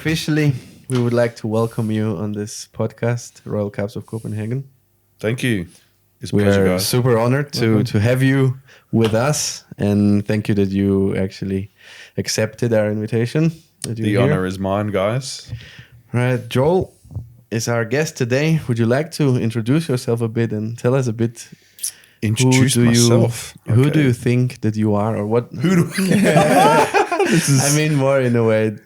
officially, we would like to welcome you on this podcast, Royal Caps of Copenhagen. Thank you. It's a We pleasure, are guys. super honored to have you with us, and thank you that you actually accepted our invitation. The honor is mine, guys. Right, Joel is our guest today. Would you like to introduce yourself a bit and tell us a bit? Introduce myself. Who do you think that you are, or what? Who do I mean, more in a way.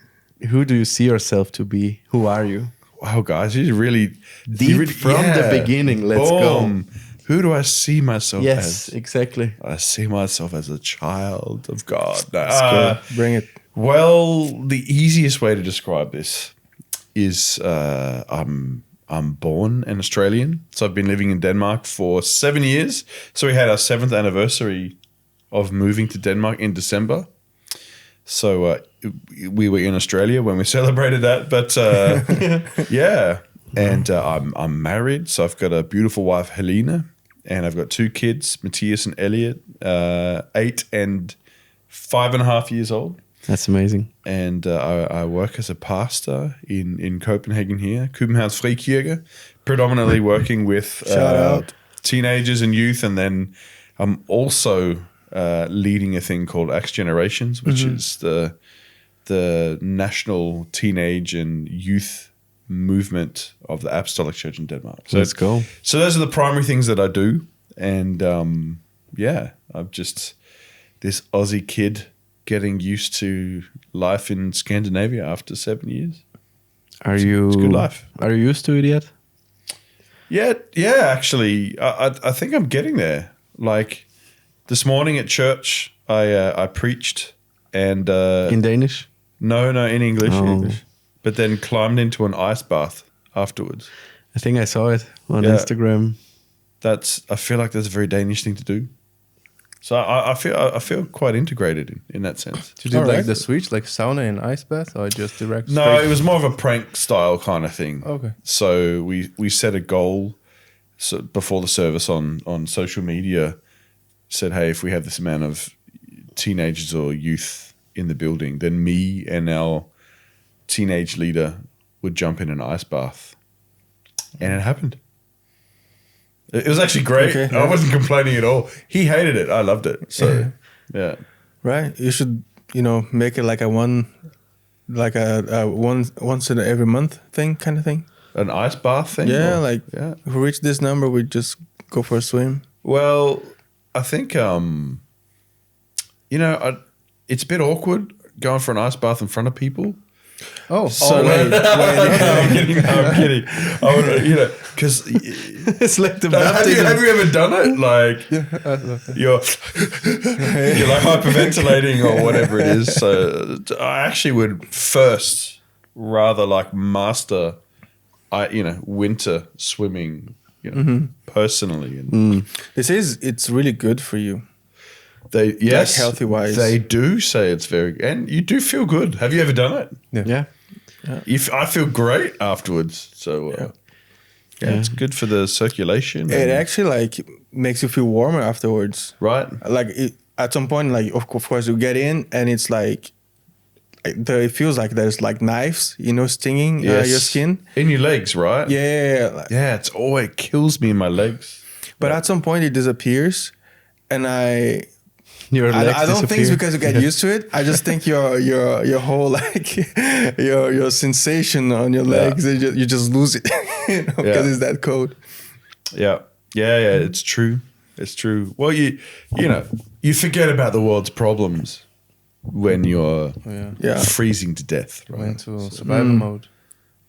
Who do you see yourself to be? Who are you? Wow, guys, you're really Deep from the beginning. Let's Boom. Who do I see myself Yes, as? exactly. I see myself as a child of God. Bring it. Well, the easiest way to describe this is I'm born an Australian, so I've been living in Denmark for 7 years. So we had our 7th anniversary of moving to Denmark in December. So we were in Australia when we celebrated that, but yeah. And I'm married, so I've got a beautiful wife, Helena, and I've got 2 kids, Matthias and Elliot, 8 and 5.5 years old. That's amazing. And I work as a pastor in Copenhagen here, Københavns Frikirke, predominantly working with teenagers and youth. And then I'm also leading a thing called Acts Generations, which is the national teenage and youth movement of the Apostolic Church in Denmark. So let's go. So those are the primary things that I do. And yeah, I'm just this Aussie kid getting used to life in Scandinavia after 7 years. It's a good life. Are you used to it yet? Yeah. Actually, I think I'm getting there. Like this morning at church, I preached and In Danish? No, in English. Oh. English. But then climbed into an ice bath afterwards. I think I saw it on Instagram. I feel like that's a very Danish thing to do. So I feel quite integrated in that sense. Did you do like the switch, like sauna and ice bath, or just direct? No, straight? it was more of a prank style kind of thing. Okay. So we set a goal before the service on social media. Said, hey, if we have this amount of teenagers or youth in the building, then me and our teenage leader would jump in an ice bath, and it happened. It was actually great. Okay, I wasn't complaining at all. He hated it. I loved it. So yeah. Right. You should, make it like a once in every month thing kind of thing. An ice bath thing? Yeah, Yeah. if we reach this number, we just go for a swim. Well, I think, it's a bit awkward going for an ice bath in front of people. Oh, So wait. No, I'm kidding. I would, because It's like the have you ever done it? Like you're like hyperventilating or whatever it is. So I actually would first rather like master, winter swimming, personally. And It's really good for you. yes, healthy wise. they do say it's very, and you do feel good. Have you ever done it? Yeah. I feel great afterwards. So it's good for the circulation. It actually makes you feel warmer afterwards. Right. At some point, of course you get in and it's it feels like there's like knives, stinging your skin. In your legs, right? Yeah. Yeah, it kills me in my legs. But at some point it disappears, and I Your legs don't think it's disappear. because you get used to it. I just think your whole your sensation on your legs, you just lose it because it's that cold. Yeah. It's true. It's true. Well, you forget about the world's problems when you're freezing to death. You Right. went to survival mode.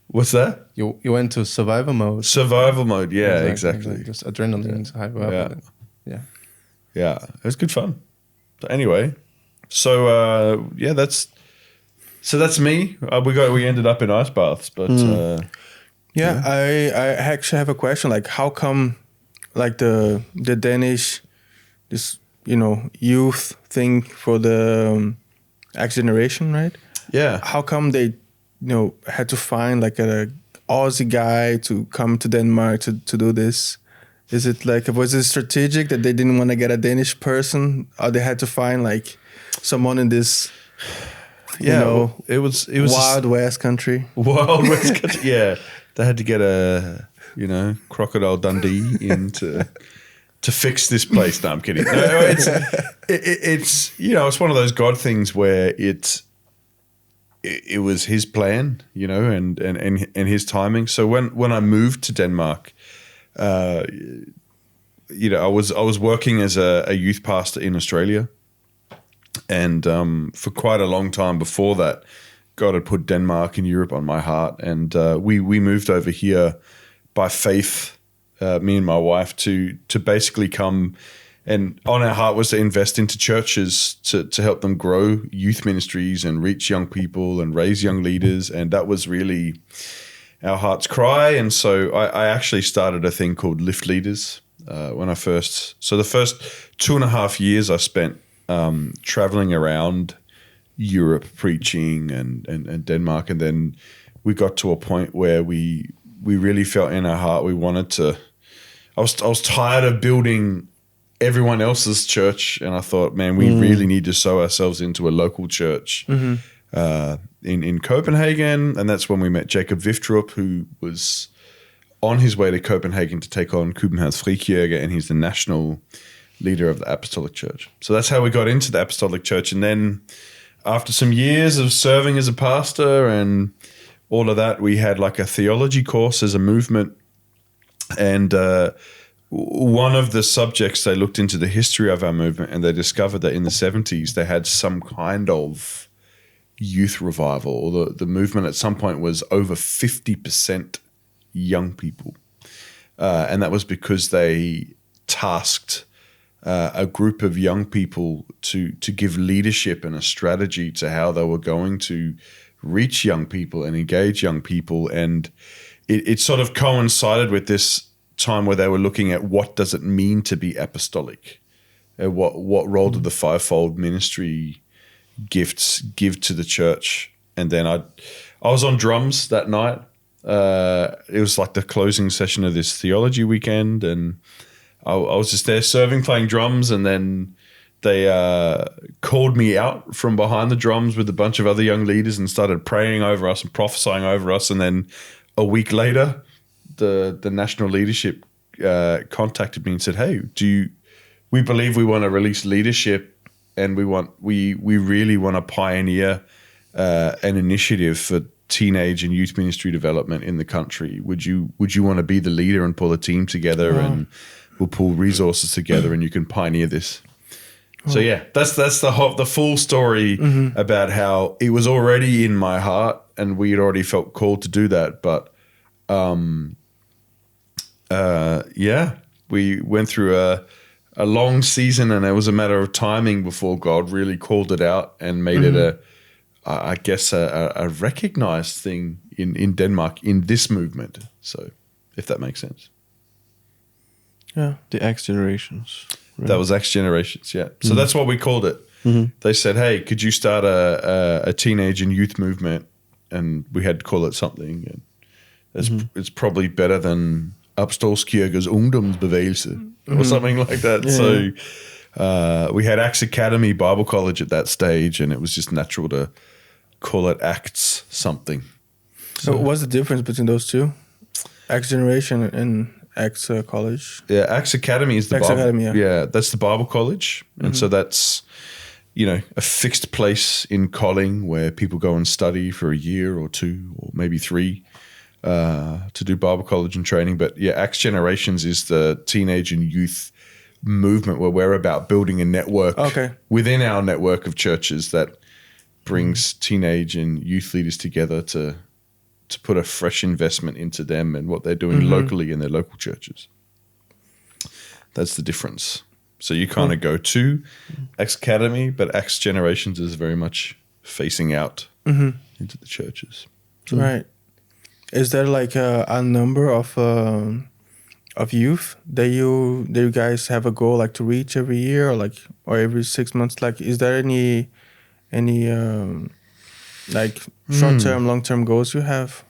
What's that? You went to survival mode. Survival mode. Yeah, exactly. Just adrenaline's high up. Yeah, it was good fun. But anyway, so that's me. We ended up in ice baths, but I actually have a question. Like, how come, like the Danish, this youth thing for the X generation, right? yeah. How come they had to find like a Aussie guy to come to Denmark to do this? Is it was it strategic that they didn't want to get a Danish person, or they had to find like someone in this Yeah, know, it was Wild West country. Wild West country. Yeah, they had to get a Crocodile Dundee in to fix this place. No, I'm kidding. No, it's it's one of those God things where it was His plan, and His timing. So when I moved to Denmark, I was working as a youth pastor in Australia, and for quite a long time before that, God had put Denmark and Europe on my heart, and we moved over here by faith, me and my wife, to basically come, and on our heart was to invest into churches to help them grow youth ministries and reach young people and raise young leaders, and that was really our heart's cry. And so I actually started a thing called Lift Leaders so the first 2.5 years I spent traveling around Europe preaching and Denmark, and then we got to a point where we really felt in our heart we wanted to. I was tired of building everyone else's church, and I thought, man, we really need to sow ourselves into a local church in Copenhagen, and that's when we met Jacob Viftrup, who was on his way to Copenhagen to take on Københavns Frikirke, and he's the national leader of the Apostolic Church. So that's how we got into the Apostolic Church, and then after some years of serving as a pastor and all of that, we had like a theology course as a movement. And one of the subjects, they looked into the history of our movement, and they discovered that in the 70s, they had some kind of youth revival, or the movement at some point was over 50% young people. And that was because they tasked a group of young people to give leadership and a strategy to how they were going to reach young people and engage young people. And it sort of coincided with this time where they were looking at what does it mean to be apostolic, and what role did the fivefold ministry gifts give to the church. And then I was on drums that night. It was like the closing session of this theology weekend, and I was just there serving, playing drums, and then they called me out from behind the drums with a bunch of other young leaders and started praying over us and prophesying over us. And then a week later, the national leadership contacted me and said, "Hey, we believe we want to release leadership, and we really want to pioneer an initiative for teenage and youth ministry development in the country. Would you want to be the leader and pull a team together, and we'll pull resources together, and you can pioneer this." So yeah, that's the full story about how it was already in my heart, and we had already felt called to do that. But we went through a long season, and it was a matter of timing before God really called it out and made it a recognized thing in Denmark in this movement. So if that makes sense. Yeah. The Acts generations. Right? That was Acts Generations, yeah. So that's what we called it. They said, "Hey, could you start a teenage and youth movement?" And we had to call it something. And it's probably better than Apostolskirkers Ungdomsbevægelse or something like that. Yeah. So we had Acts Academy Bible College at that stage, and it was just natural to call it Acts something. So what's the difference between those two? Acts Generation and Acts College? Yeah, Acts Academy is the Acts Bible. Academy, yeah. That's the Bible College. And so that's, a fixed place in Kolding where people go and study for a year or 2 or maybe 3 to do Bible college and training. But yeah, Acts Generations is the teenage and youth movement where we're about building a network within our network of churches that brings teenage and youth leaders together to put a fresh investment into them and what they're doing locally in their local churches. That's the difference. So you kind of go to Acts Academy, but Acts Generations is very much facing out into the churches. Right. Is there like a number of youth that you guys have a goal like to reach every year, or every 6 months? Like, is there any like short-term, long-term goals you have?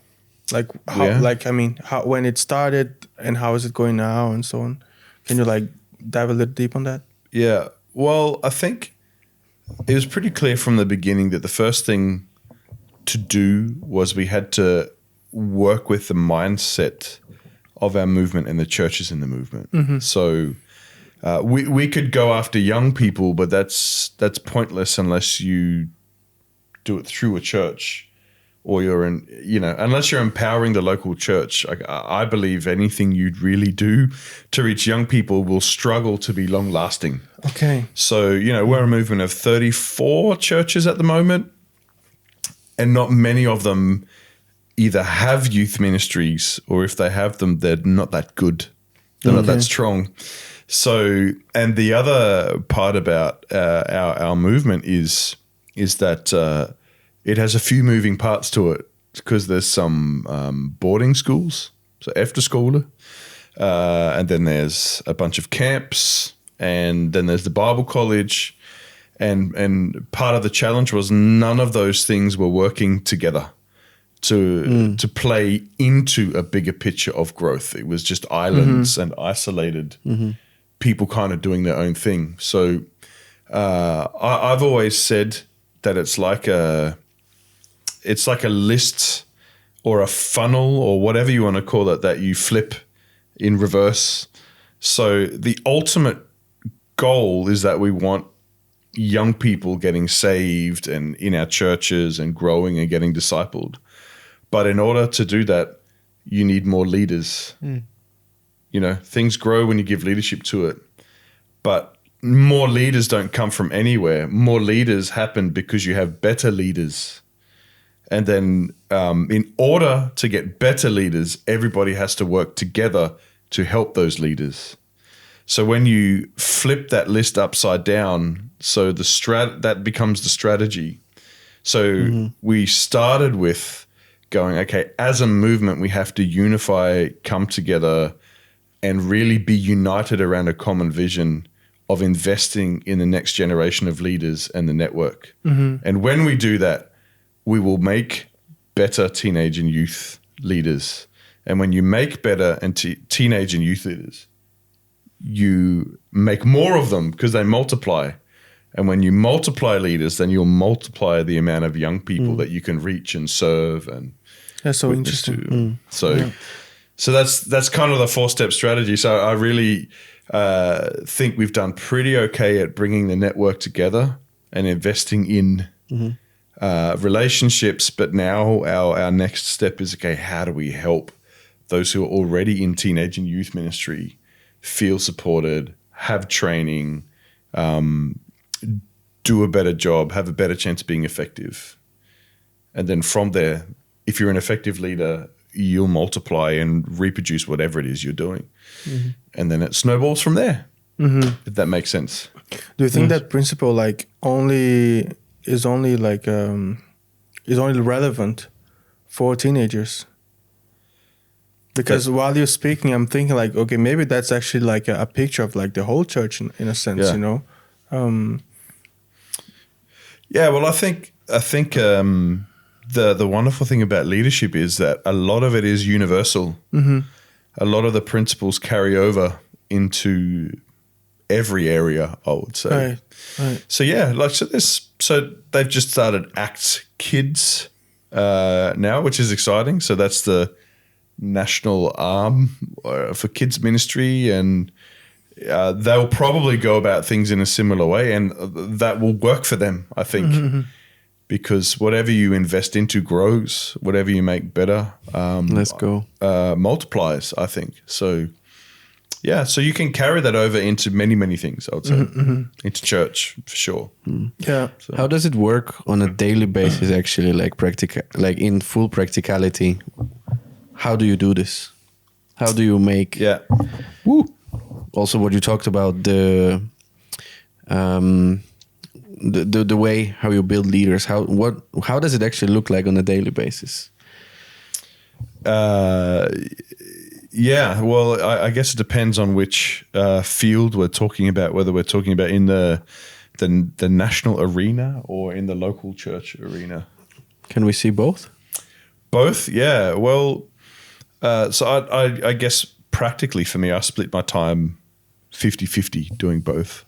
Like how when it started and how is it going now and so on? Can you like dive a little deep on that? Yeah. Well, I think it was pretty clear from the beginning that the first thing to do was we had to work with the mindset of our movement and the churches in the movement. So we could go after young people, but that's pointless unless you do it through a church, or unless you're empowering the local church. I believe anything you'd really do to reach young people will struggle to be long lasting. Okay. So, we're a movement of 34 churches at the moment, and not many of them either have youth ministries, or if they have them, they're not that good. They're not that strong. So, and the other part about our movement is that it has a few moving parts to it, because there's some boarding schools, so efterskole, and then there's a bunch of camps, and then there's the Bible college, and part of the challenge was none of those things were working together to play into a bigger picture of growth. It was just islands and isolated people kind of doing their own thing. So I've always said that it's like a list or a funnel or whatever you want to call it that you flip in reverse. So the ultimate goal is that we want young people getting saved and in our churches and growing and getting discipled. But in order to do that, you need more leaders. Things grow when you give leadership to it. But more leaders don't come from anywhere. More leaders happen because you have better leaders. And then in order to get better leaders, everybody has to work together to help those leaders. So when you flip that list upside down, so that becomes the strategy. So we started with going, okay, as a movement, we have to unify, come together, and really be united around a common vision of investing in the next generation of leaders and the network. And when we do that, we will make better teenage and youth leaders. And when you make better teenage and youth leaders, you make more of them because they multiply. And when you multiply leaders, then you'll multiply the amount of young people that you can reach and serve. And that's so interesting. So that's kind of the 4-step strategy. So I really think we've done pretty okay at bringing the network together and investing in relationships. But now our next step is, okay, how do we help those who are already in teenage and youth ministry feel supported, have training, do a better job, have a better chance of being effective. And then from there, if you're an effective leader, you'll multiply and reproduce whatever it is you're doing. And then it snowballs from there, if that makes sense. Do you think that principle is only relevant for teenagers? Because while you're speaking, I'm thinking like, okay, maybe that's actually like a picture of like the whole church in a sense, Well, I think the wonderful thing about leadership is that a lot of it is universal. A lot of the principles carry over into every area, I would say. Right. So they've just started ACT Kids now, which is exciting. So that's the national arm for kids ministry, and they'll probably go about things in a similar way, and that will work for them, I think. Because whatever you invest into grows, whatever you make better multiplies, I think. So, so you can carry that over into many, many things, I would say. Into church, for sure. Yeah. So. How does it work on a daily basis, actually, like in full practicality? How do you do this? How do you make... Also, what you talked about, the way how you build leaders, how does it actually look like on a daily basis? Well, I guess it depends on which field we're talking about, whether we're talking about in the national arena or in the local church arena. Can we see both? Both, yeah. Well, so I guess practically for me, I split my time 50-50 doing both.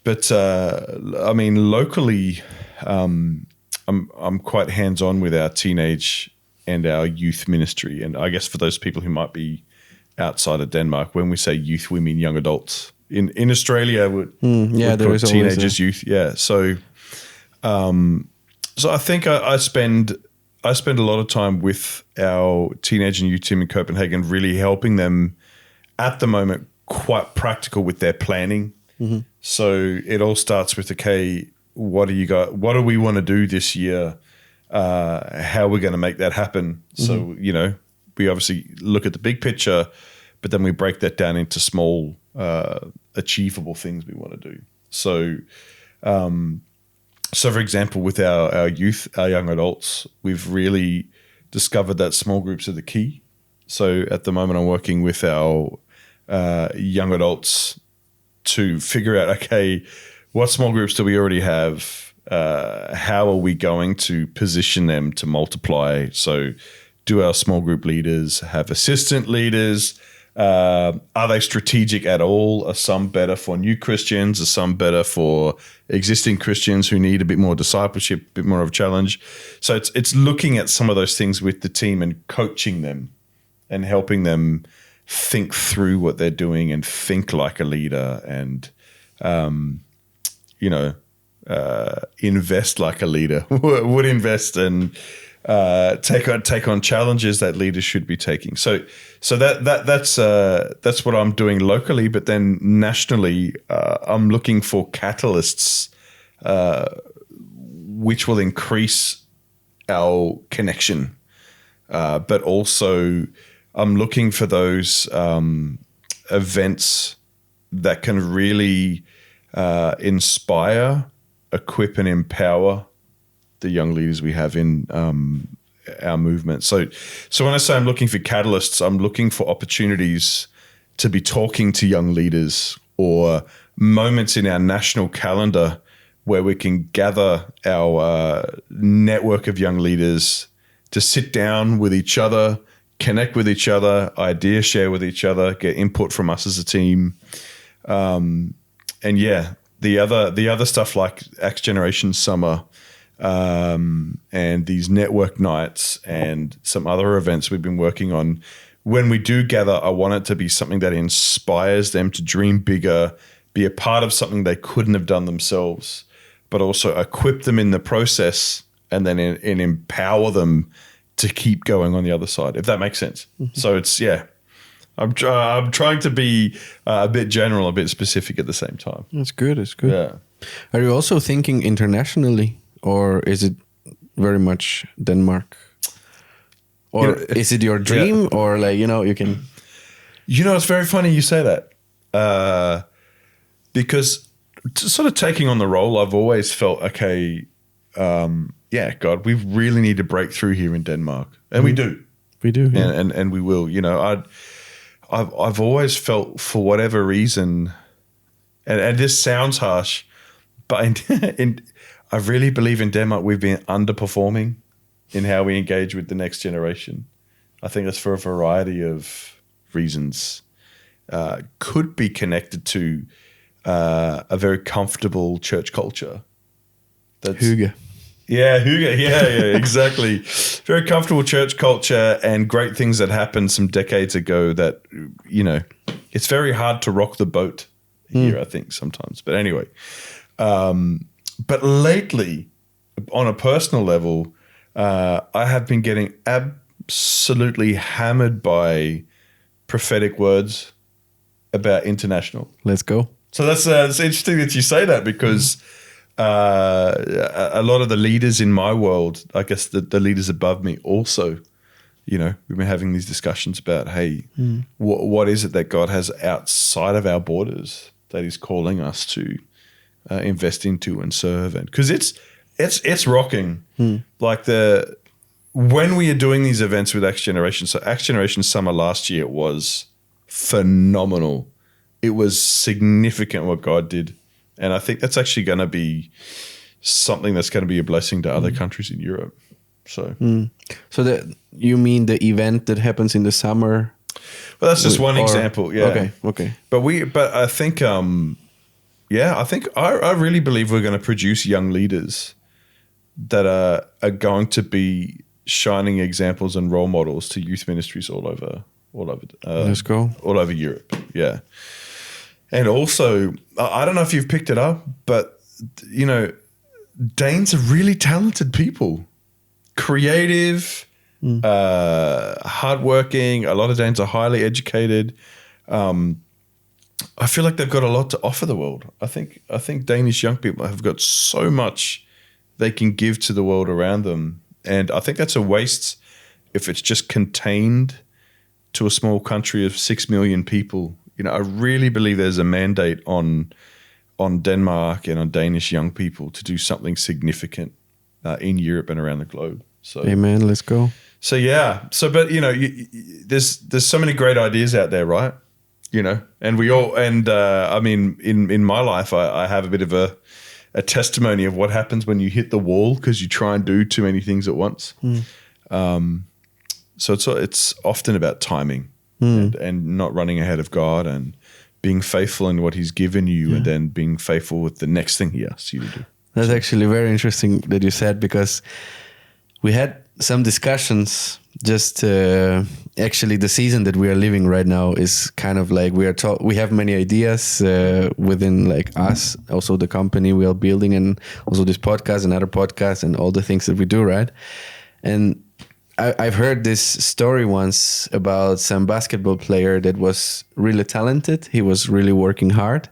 But I mean, locally, I'm quite hands-on with our teenage and our youth ministry. And I guess for those people who might be outside of Denmark, when we say youth, we mean young adults. In Australia, there is teenagers, youth. Yeah. So I think I spend a lot of time with our teenage and youth team in Copenhagen, really helping them at the moment, quite practical with their planning. Mm-hmm. So it all starts with, okay, what do we want to do this year? How are we going to make that happen? Mm-hmm. So, we obviously look at the big picture, but then we break that down into small, achievable things we want to do. So, for example, with our youth, our young adults, we've really discovered that small groups are the key. So at the moment, I'm working with our young adults to figure out, okay, what small groups do we already have? How are we going to position them to multiply? So do our small group leaders have assistant leaders? Are they strategic at all? Are some better for new Christians? Are some better for existing Christians who need a bit more discipleship, a bit more of a challenge? So it's looking at some of those things with the team and coaching them and helping them think through what they're doing and think like a leader and, invest like a leader would invest and take on challenges that leaders should be taking. So that's what I'm doing locally, but then nationally, I'm looking for catalysts which will increase our connection, but also I'm looking for those events that can really inspire, equip, and empower the young leaders we have in our movement. So when I say I'm looking for catalysts, I'm looking for opportunities to be talking to young leaders or moments in our national calendar where we can gather our network of young leaders to sit down with each other, connect with each other, ideas share with each other, get input from us as a team. The other stuff like Acts Generation Summer, and these network nights and some other events we've been working on. When we do gather, I want it to be something that inspires them to dream bigger, be a part of something they couldn't have done themselves, but also equip them in the process and then empower them to keep going on the other side, if that makes sense. Mm-hmm. So it's, I'm trying to be a bit general, a bit specific at the same time. That's good. It's good. Yeah. Are you also thinking internationally? Or is it very much Denmark? Or is it your dream? Yeah. Or you can... it's very funny you say that. Because sort of taking on the role, I've always felt, okay, God, we really need to break through here in Denmark. And we do. We do. Yeah. And we will. I've always felt, for whatever reason, and this sounds harsh, but I really believe in Denmark we've been underperforming in how we engage with the next generation. I think that's for a variety of reasons. Could be connected to a very comfortable church culture. That's hygge. Yeah, hygge. Yeah, exactly. Very comfortable church culture and great things that happened some decades ago that, it's very hard to rock the boat here, I think, sometimes. But anyway, but lately, on a personal level, I have been getting absolutely hammered by prophetic words about international. Let's go. So that's interesting that you say that, because a lot of the leaders in my world, I guess the leaders above me also, we've been having these discussions about, hey, what is it that God has outside of our borders that He's calling us to invest into and serve, and because it's rocking. Like when we are doing these events with Acts Generation. So Acts Generation Summer last year was phenomenal. It was significant what God did, and I think that's actually going to be something that's going to be a blessing to other countries in Europe. So, so that you mean the event that happens in the summer? Well, that's just one example. Yeah. Okay. But I think yeah, I think I really believe we're going to produce young leaders that are going to be shining examples and role models to youth ministries all over. Let's go. All over Europe. Yeah. And also, I don't know if you've picked it up, but, you know, Danes are really talented people. Creative, hardworking. A lot of Danes are highly educated. I feel like they've got a lot to offer the world. I think Danish young people have got so much they can give to the world around them. And I think that's a waste if it's just contained to a small country of 6 million people. You know, I really believe there's a mandate on Denmark and on Danish young people to do something significant in Europe and around the globe. So, amen. Let's go. So yeah. So, but you know, there's so many great ideas out there, right? You know, and we all, and I mean, in my life, I have a bit of a testimony of what happens when you hit the wall because you try and do too many things at once. So it's often about timing and not running ahead of God and being faithful in what He's given you, and then being faithful with the next thing He asks you to do. That's actually very interesting that you said, because we had some discussions. Just actually, the season that we are living right now is kind of like we have many ideas within like us, also the company we are building, and also this podcast and other podcasts and all the things that we do, right? And I've heard this story once about some basketball player that was really talented. He was really working hard,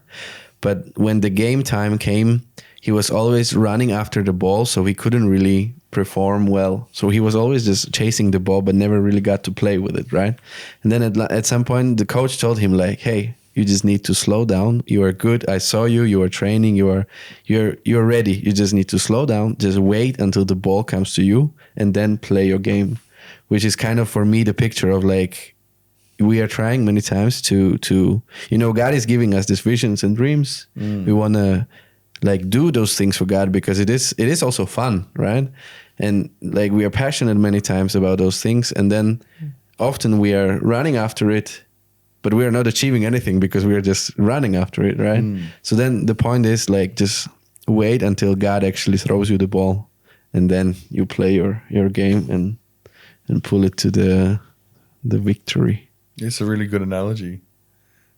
but when the game time came, he was always running after the ball, so he couldn't really perform well. So he was always just chasing the ball, but never really got to play with it, right? And then at some point, the coach told him like, "Hey, you just need to slow down. You are good. I saw you. You are training. You're ready. You just need to slow down. Just wait until the ball comes to you, and then play your game." Which is kind of for me the picture of like, we are trying many times to you know, God is giving us these visions and dreams. We want to like do those things for God because it is also fun, right? And like we are passionate many times about those things, and then often we are running after it, but we are not achieving anything because we are just running after it, right? So then the point is like, just wait until God actually throws you the ball, and then you play your game and pull it to the victory. It's a really good analogy.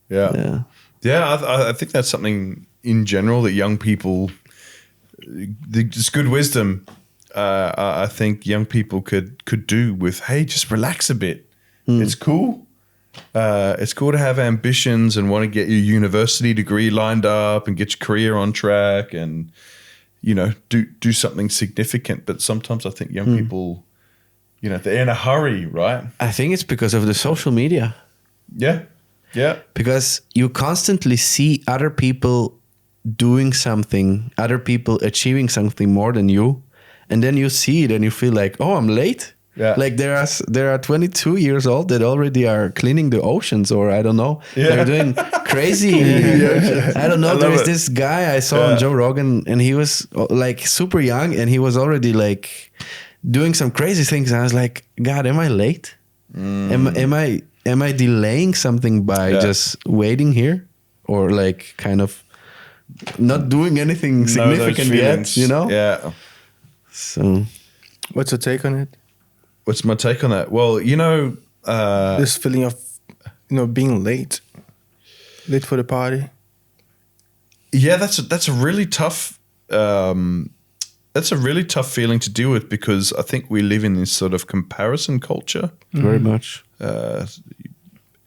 Yeah. I think that's something in general that young people, it's good wisdom. I think young people could do with, hey, just relax a bit. It's cool. It's cool to have ambitions and want to get your university degree lined up and get your career on track and, you know, do something significant. But sometimes I think young people, you know, they're in a hurry, right? I think it's because of the social media. Yeah. Because you constantly see other people doing something, other people achieving something more than you, and then you see it and you feel like, oh, I'm late. Yeah. Like there are 22 years old that already are cleaning the oceans, or I don't know, they're doing crazy. I don't know. There's this guy I saw on Joe Rogan, and he was like super young, and he was already like doing some crazy things. And I was like, God, am I late? Am I delaying something by just waiting here, or like kind of not doing anything significant yet? You know? Yeah. So, what's your take on it? What's my take on that? Well, you know, this feeling of, you know, being late for the party. Yeah, that's a really tough. That's a really tough feeling to deal with, because I think we live in this sort of comparison culture. Very much.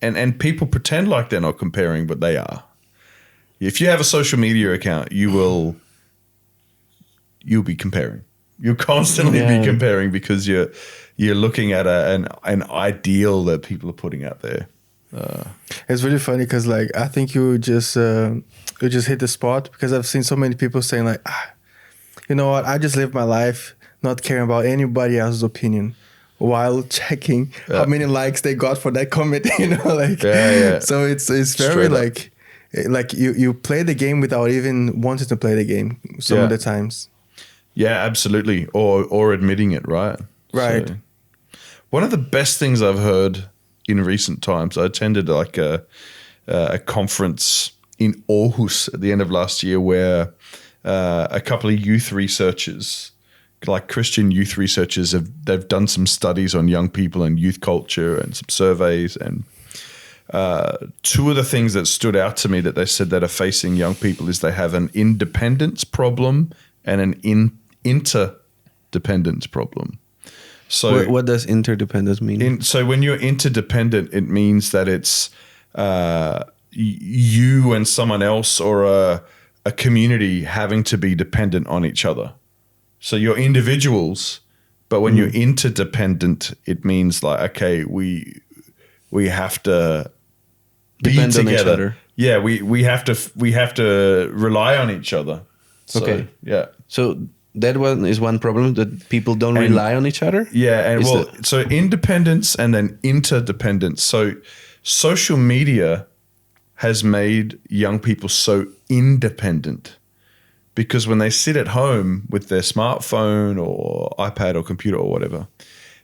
And people pretend like they're not comparing, but they are. If you have a social media account, you'll be comparing. You'll constantly be comparing, because you're looking at an ideal that people are putting out there. It's really funny because like I think you just hit the spot, because I've seen so many people saying like, you know what, I just live my life not caring about anybody else's opinion, while checking how many likes they got for that comment. You know, like so it's very like you play the game without even wanting to play the game some of the times. Yeah, absolutely. Or admitting it, right? Right. So, one of the best things I've heard in recent times, I attended like a conference in Aarhus at the end of last year, where a couple of youth researchers, like Christian youth researchers, they've done some studies on young people and youth culture and some surveys. And two of the things that stood out to me that they said that are facing young people is they have an independence problem and an interdependence problem. So what does interdependence mean? So when you're interdependent, it means that it's you and someone else or a community having to be dependent on each other. So you're individuals, but when you're interdependent, it means like, okay, we have to Depend be on together. each other. Yeah, we have to rely on each other. So, Okay. Yeah. So that one is one problem, that people don't rely on each other. Yeah, and so independence and then interdependence. So social media has made young people so independent because when they sit at home with their smartphone or iPad or computer or whatever,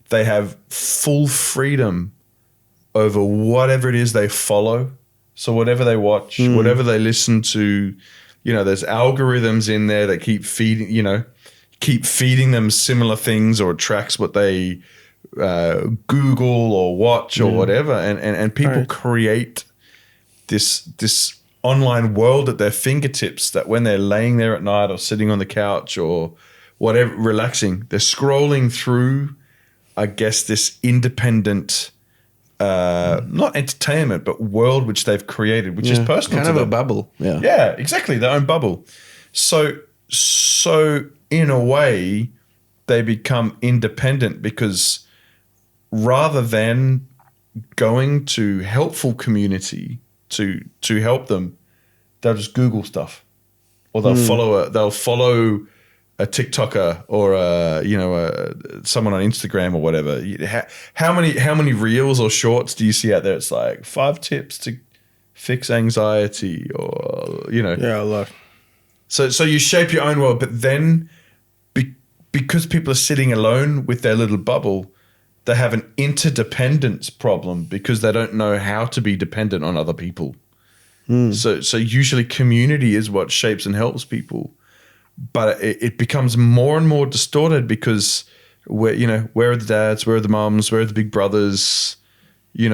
they have full freedom over whatever it is they follow. So whatever they watch, whatever they listen to, there's algorithms in there that keep feeding them similar things or tracks what they Google or watch or whatever. And people create this online world at their fingertips that when they're laying there at night or sitting on the couch or whatever, relaxing, they're scrolling through, I guess, this independent, not entertainment, but world which they've created, which is personal kind to of them. a bubble. Yeah. Yeah, exactly. Their own bubble. So in a way, they become independent because rather than going to helpful community to help them, they'll just Google stuff, or they'll follow a TikToker or someone on Instagram or whatever. How many reels or shorts do you see out there? It's like 5 tips to fix anxiety, or Yeah, a lot. So you shape your own world, but then because people are sitting alone with their little bubble, they have an interdependence problem because they don't know how to be dependent on other people. So usually community is what shapes and helps people, but it becomes more and more distorted because where are the dads, where are the moms, where are the big brothers? They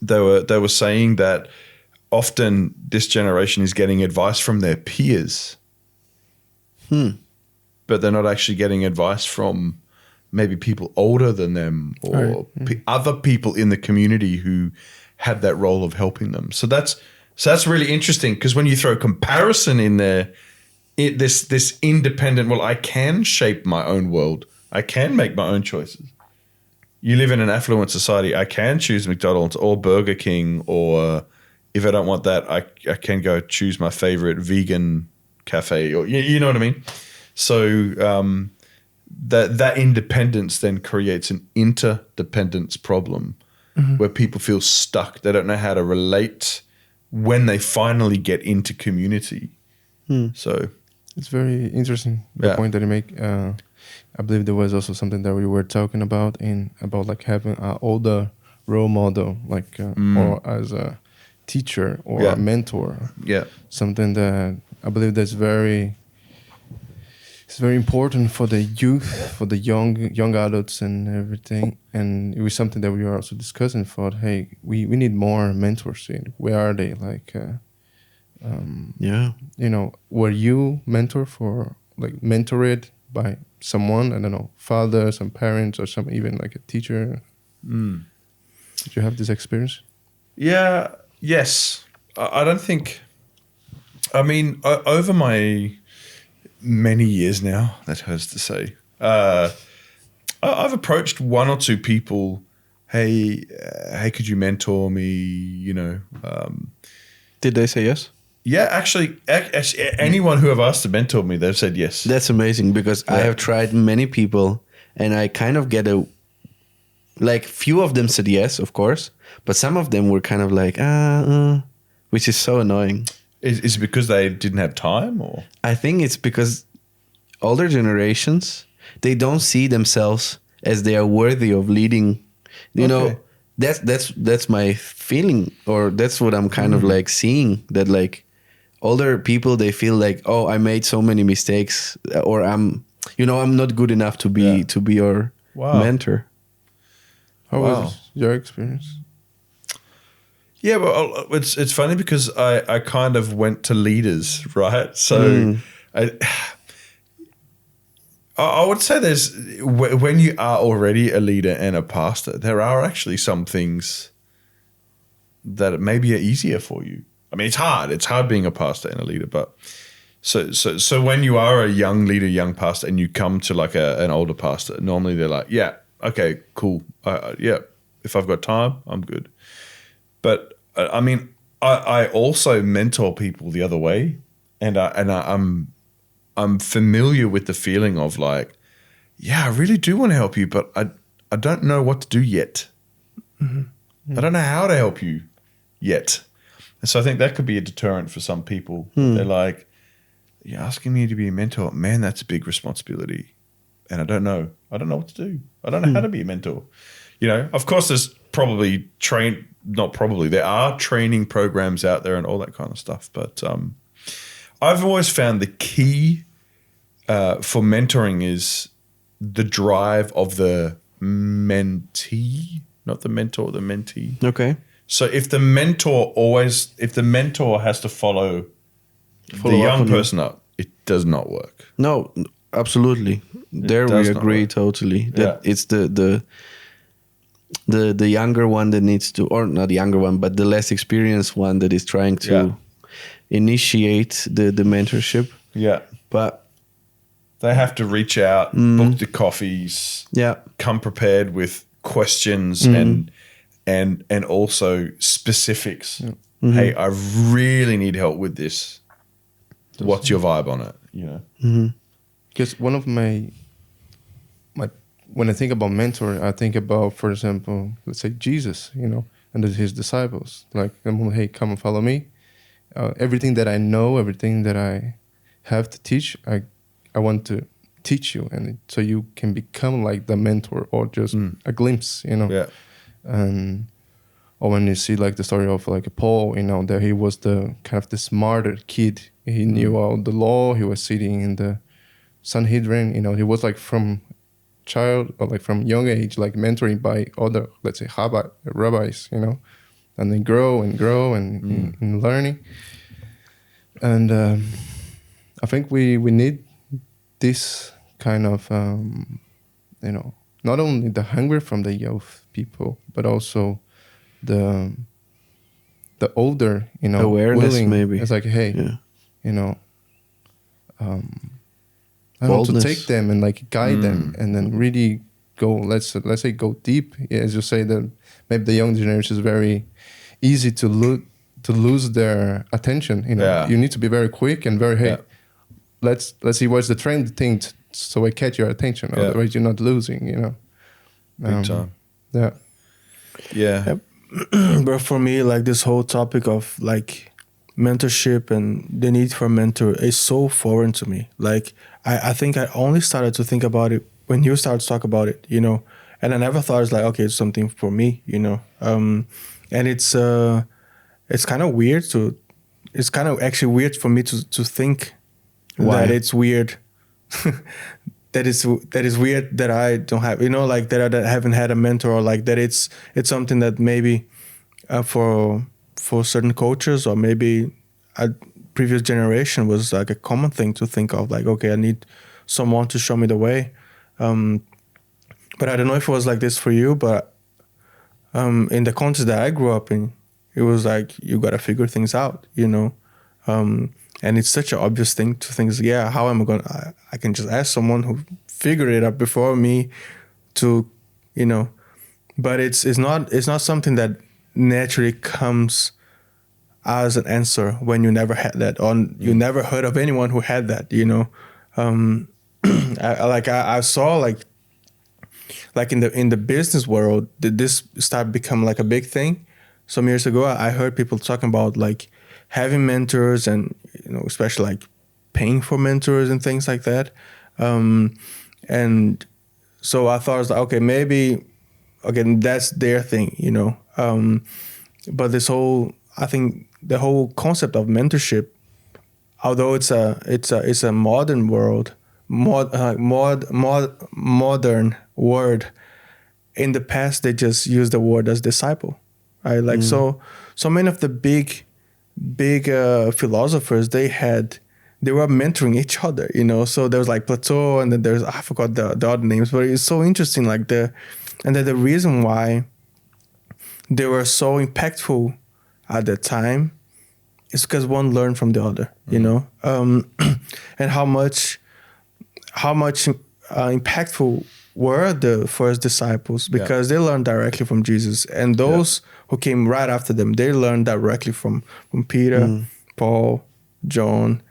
were saying that often this generation is getting advice from their peers, but they're not actually getting advice from maybe people older than them or other people in the community who have that role of helping them. So that's really interesting because when you throw comparison in there, this independent, well, I can shape my own world. I can make my own choices. You live in an affluent society. I can choose McDonald's or Burger King, or if I don't want that, I can go choose my favorite vegan cafe, or you know what I mean? So that independence then creates an interdependence problem where people feel stuck. They don't know how to relate when they finally get into community. So it's very interesting, the point that you make. I believe there was also something that we were talking about like having an older role model, like or as a teacher or a mentor. Yeah, something that I believe that's very important for the youth, for the young adults and everything. And it was something that we were also discussing. Thought, hey, we need more mentors. Where are they? Like, were you mentored by someone? I don't know, father, some parents, or some even like a teacher. Did you have this experience? Yeah. Yes. I don't think. I mean, over my many years now, that hurts to say, I've approached one or two people. Hey, could you mentor me? Did they say yes? Yeah, actually, anyone who have asked to mentor me, they've said yes. That's amazing because I have tried many people, and I kind of get few of them said yes, of course, but some of them were kind of like, which is so annoying. Is it because they didn't have time, or? I think it's because older generations, they don't see themselves as they are worthy of leading. You know, that's my feeling, or that's what I'm kind of like seeing, that like older people, they feel like, oh, I made so many mistakes, or I'm not good enough to be your mentor. How was your experience? Yeah, well, it's funny because I kind of went to leaders, right? So I would say there's, when you are already a leader and a pastor, there are actually some things that maybe are easier for you. I mean, it's hard. It's hard being a pastor and a leader, but so when you are a young leader, young pastor, and you come to like an older pastor, normally they're like, yeah, okay, cool. Yeah, if I've got time, I'm good. But I mean, I also mentor people the other way, and I'm familiar with the feeling of like, yeah, I really do want to help you, but I don't know what to do yet. Mm-hmm. I don't know how to help you yet. And so I think that could be a deterrent for some people. They're like, you're asking me to be a mentor. Man, that's a big responsibility. And I don't know what to do. I don't know how to be a mentor. Of course there's probably there are training programs out there and all that kind of stuff. But I've always found the key for mentoring is the drive of the mentee, not the mentor, the mentee. Okay. So if the mentor has to follow the young person up, it does not work. No, absolutely. There we agree totally. That it's the younger one that needs to, or not the younger one, but the less experienced one that is trying to initiate the mentorship. Yeah. But they have to reach out, book the coffees, come prepared with questions and also specifics. Yeah. Hey, I really need help with this. What's your vibe on it? Because one of my when I think about mentor, I think about, for example, let's say Jesus, and his disciples. Like, hey, come and follow me. Everything that I know, everything that I have to teach, I want to teach you, and so you can become like the mentor, or just a glimpse, Yeah. And or when you see like the story of like Paul, that he was the kind of the smarter kid. He knew all the law. He was sitting in the Sanhedrin. He was like from child, or like from young age, like mentoring by other, let's say, rabbis, and then grow and in learning. And I think we need this kind of, not only the hunger from the youth people, but also the older, awareness, maybe. It's like, hey, I want to take them and like guide them, and then really go. Let's say go deep. As you say, that maybe the young generation is very easy to lose their attention. You need to be very quick and very let's see what's the trend thing, so I catch your attention. Otherwise, you're not losing. Big time. Yeah. Yeah. But for me, like this whole topic of like mentorship and the need for a mentor is so foreign to me. Like I think I only started to think about it when you started to talk about it, and I never thought it's like, okay, it's something for me, and it's kind of weird it's kind of actually weird for me to think that it's weird. that is weird that I don't have, like that I haven't had a mentor, or like that it's something that maybe for certain cultures, or maybe a previous generation, was like a common thing to think of, like, okay, I need someone to show me the way. But I don't know if it was like this for you, but in the context that I grew up in, it was like, you got to figure things out, and it's such an obvious thing to think, how am I going to, I can just ask someone who figured it out before me to, but it's not something that naturally comes as an answer when you never had that, or you never heard of anyone who had that, I saw like in the business world, did this start become like a big thing? Some years ago, I heard people talking about like having mentors, and especially like paying for mentors and things like that. And so I thought, okay, maybe again, that's their thing, you know. But I think the whole concept of mentorship, although it's a modern word, in the past they just used the word as disciple, right? Like so many of the big philosophers, they were mentoring each other, you know. So there was like Plato, and then there's, I forgot the other names, but it's so interesting, like the reason why they were so impactful at that time is because one learned from the other, you know, and how much impactful were the first disciples, because they learned directly from Jesus, and those who came right after them, they learned directly from Peter, Paul, John.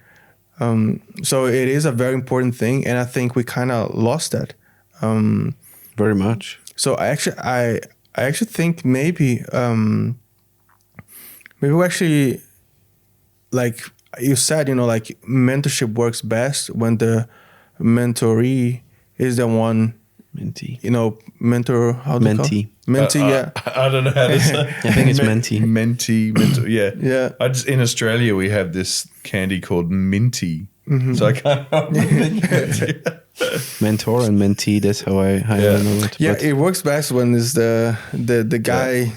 So it is a very important thing, and I think we kind of lost that. Very much. So I actually think maybe we actually, like you said, you know, like mentorship works best when the mentoree is the one, mentee. You know, mentor. How do you call it? Mentee. Yeah. I don't know how to say. I think it's mentee. Mentor. Yeah. Yeah. In Australia, we have this candy called Minty. So I can't think. Mentor and mentee. That's how I know it. Yeah, But it works best when it's the guy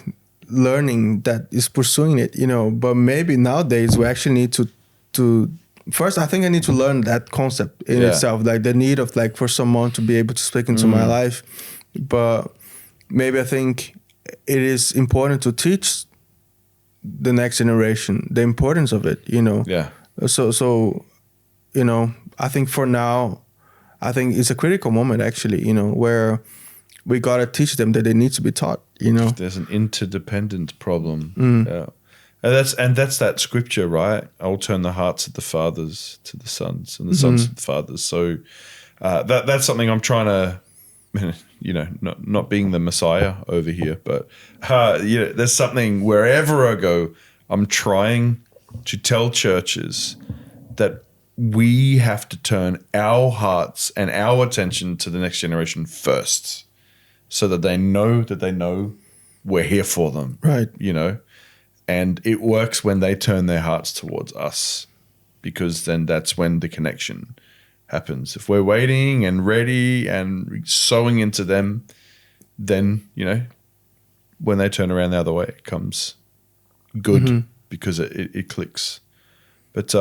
learning that is pursuing it, you know. But maybe nowadays we actually need to first, I think I need to learn that concept in itself, like the need of, like, for someone to be able to speak into my life. But maybe I think it is important to teach the next generation the importance of it, you know. Yeah. So you know, I think for now, I think it's a critical moment, actually, you know, where we gotta teach them that they need to be taught, you know. There's an interdependent problem. Yeah. And that's that scripture, right? I'll turn the hearts of the fathers to the sons, and the sons to the fathers. So that's something I'm trying to, you know, not being the Messiah over here, but there's something wherever I go, I'm trying to tell churches that we have to turn our hearts and our attention to the next generation first, so that they know we're here for them. Right. You know? And it works when they turn their hearts towards us, because then that's when the connection happens. If we're waiting and ready and sowing into them, then, you know, when they turn around the other way, it comes good because it clicks. But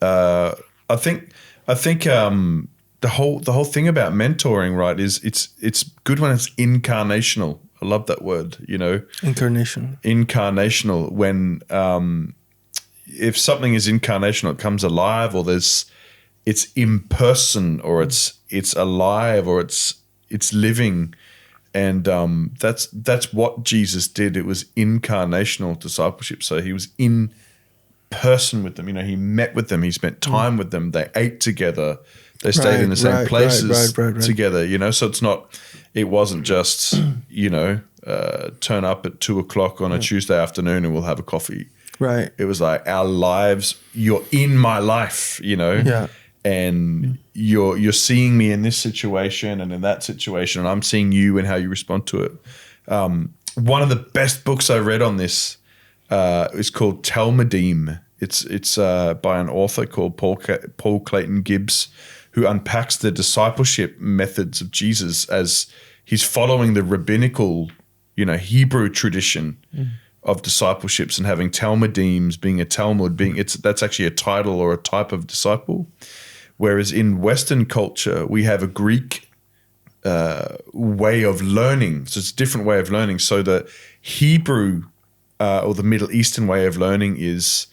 I think the whole thing about mentoring, right, is it's good when it's incarnational. I love that word, you know. Incarnational. When if something is incarnational, it comes alive, or it's in person, or it's alive, or it's living. And that's what Jesus did. It was incarnational discipleship. So he was in person with them. You know, he met with them. He spent time with them. They ate together. They stayed in the same places together. You know, so it wasn't just, you know, turn up at 2:00 on a Tuesday afternoon and we'll have a coffee. Right. It was like, our lives. You're in my life. You know. Yeah. And you're seeing me in this situation and in that situation, and I'm seeing you and how you respond to it. One of the best books I read on this is called Talmudim. It's by an author called Paul Clayton Gibbs, who unpacks the discipleship methods of Jesus as he's following the rabbinical, you know, Hebrew tradition of discipleships, and having Talmudims, being a Talmud, that's actually a title or a type of disciple. Whereas in Western culture, we have a Greek way of learning. So it's a different way of learning. So the Hebrew or the Middle Eastern way of learning is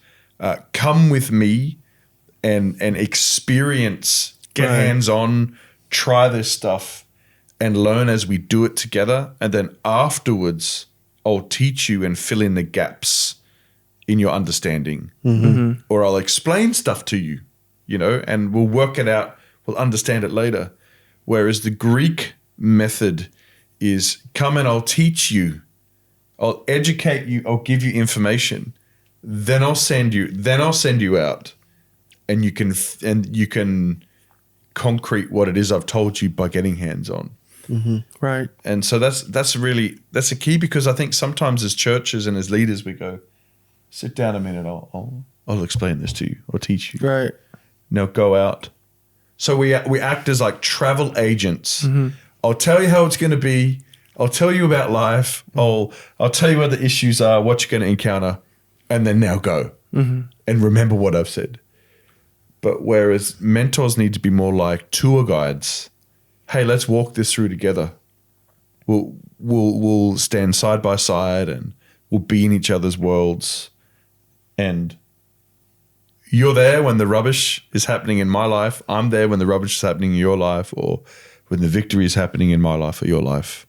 come with me and experience, get hands-on, try this stuff and learn as we do it together. And then afterwards, I'll teach you and fill in the gaps in your understanding. Or I'll explain stuff to you. You know, and we'll work it out. We'll understand it later. Whereas the Greek method is come and I'll teach you. I'll educate you. I'll give you information. Then I'll send you out, and you can concrete what it is I've told you by getting hands on. Right. And so that's a key, because I think sometimes as churches and as leaders we go, sit down a minute, I'll explain this to you or teach you. Right. Now go out. So we act as like travel agents. I'll tell you how it's going to be. I'll tell you about life. I'll tell you what the issues are, what you're going to encounter, and then now go and remember what I've said. But whereas mentors need to be more like tour guides. Hey, let's walk this through together. We'll stand side by side and we'll be in each other's worlds. And you're there when the rubbish is happening in my life. I'm there when the rubbish is happening in your life, or when the victory is happening in my life or your life.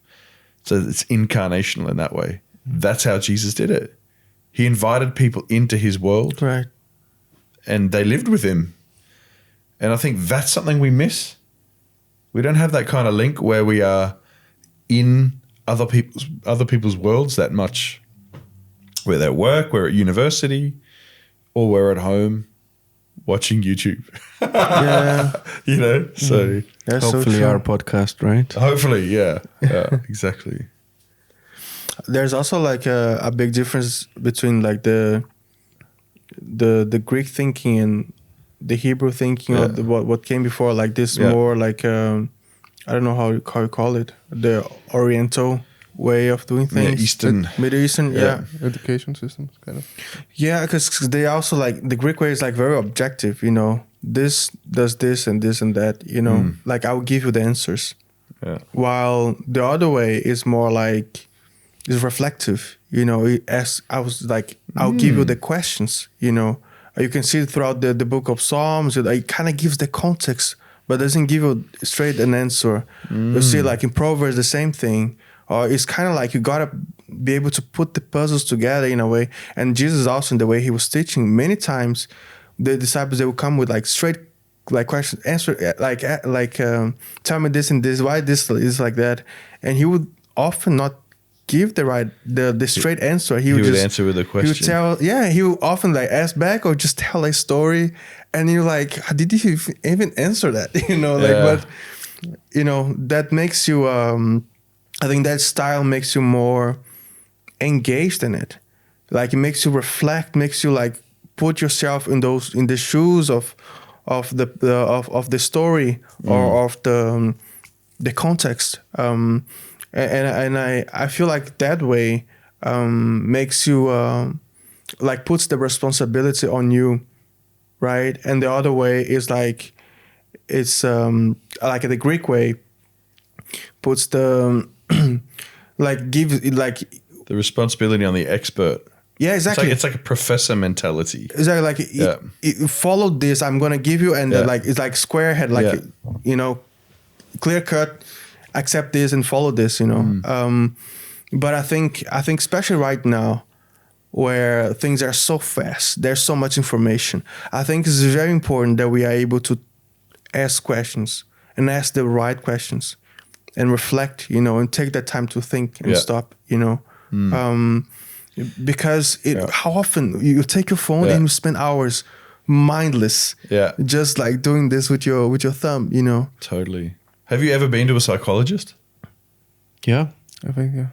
So it's incarnational in that way. That's how Jesus did it. He invited people into his world. Right. And they lived with him. And I think that's something we miss. We don't have that kind of link where we are in other people's worlds that much. We're at work, we're at university, or we're at home watching YouTube. Yeah. You know, so That's Hopefully so our true. podcast, right? hopefully, yeah, exactly. There's also like a big difference between like the Greek thinking and the Hebrew thinking, or what came before, like this more like I don't know how you call it, the Oriental way of doing things. Middle Eastern, Education systems, kind of. Yeah, because they also like the Greek way is like very objective, you know. This does this and this and that, you know. Like I will give you the answers. Yeah. While the other way is more like is reflective, you know. As I was like, I'll give you the questions, you know. You can see it throughout the book of Psalms. It kind of gives the context, but doesn't give you straight an answer. You see, like in Proverbs, the same thing. Or it's kind of like you gotta be able to put the puzzles together in a way. And Jesus also, in the way he was teaching, many times the disciples, they would come with like straight like question answer, like tell me this and this, why this is like that, and he would often not give the straight answer. He would just answer with a question. He would tell, he would often like ask back or just tell a story, and you're like, how did you even answer that? You know, like, but you know, that makes you. I think that style makes you more engaged in it. Like it makes you reflect, makes you like put yourself in the shoes of the story or of the context. And I feel like that way makes you like puts the responsibility on you, right? And the other way is like it's like the Greek way puts the like gives like the responsibility on the expert. Yeah, exactly. It's like a professor mentality. Exactly, like it followed this. I'm gonna give you, and then like it's like square head, like you know, clear cut. Accept this and follow this, you know. But I think especially right now, where things are so fast, there's so much information. I think it's very important that we are able to ask questions and ask the right questions, and reflect, you know, and take that time to think and stop, you know. Because how often you take your phone and you spend hours mindless, just like doing this with your thumb, you know. Totally. Have you ever been to a psychologist? Yeah, I think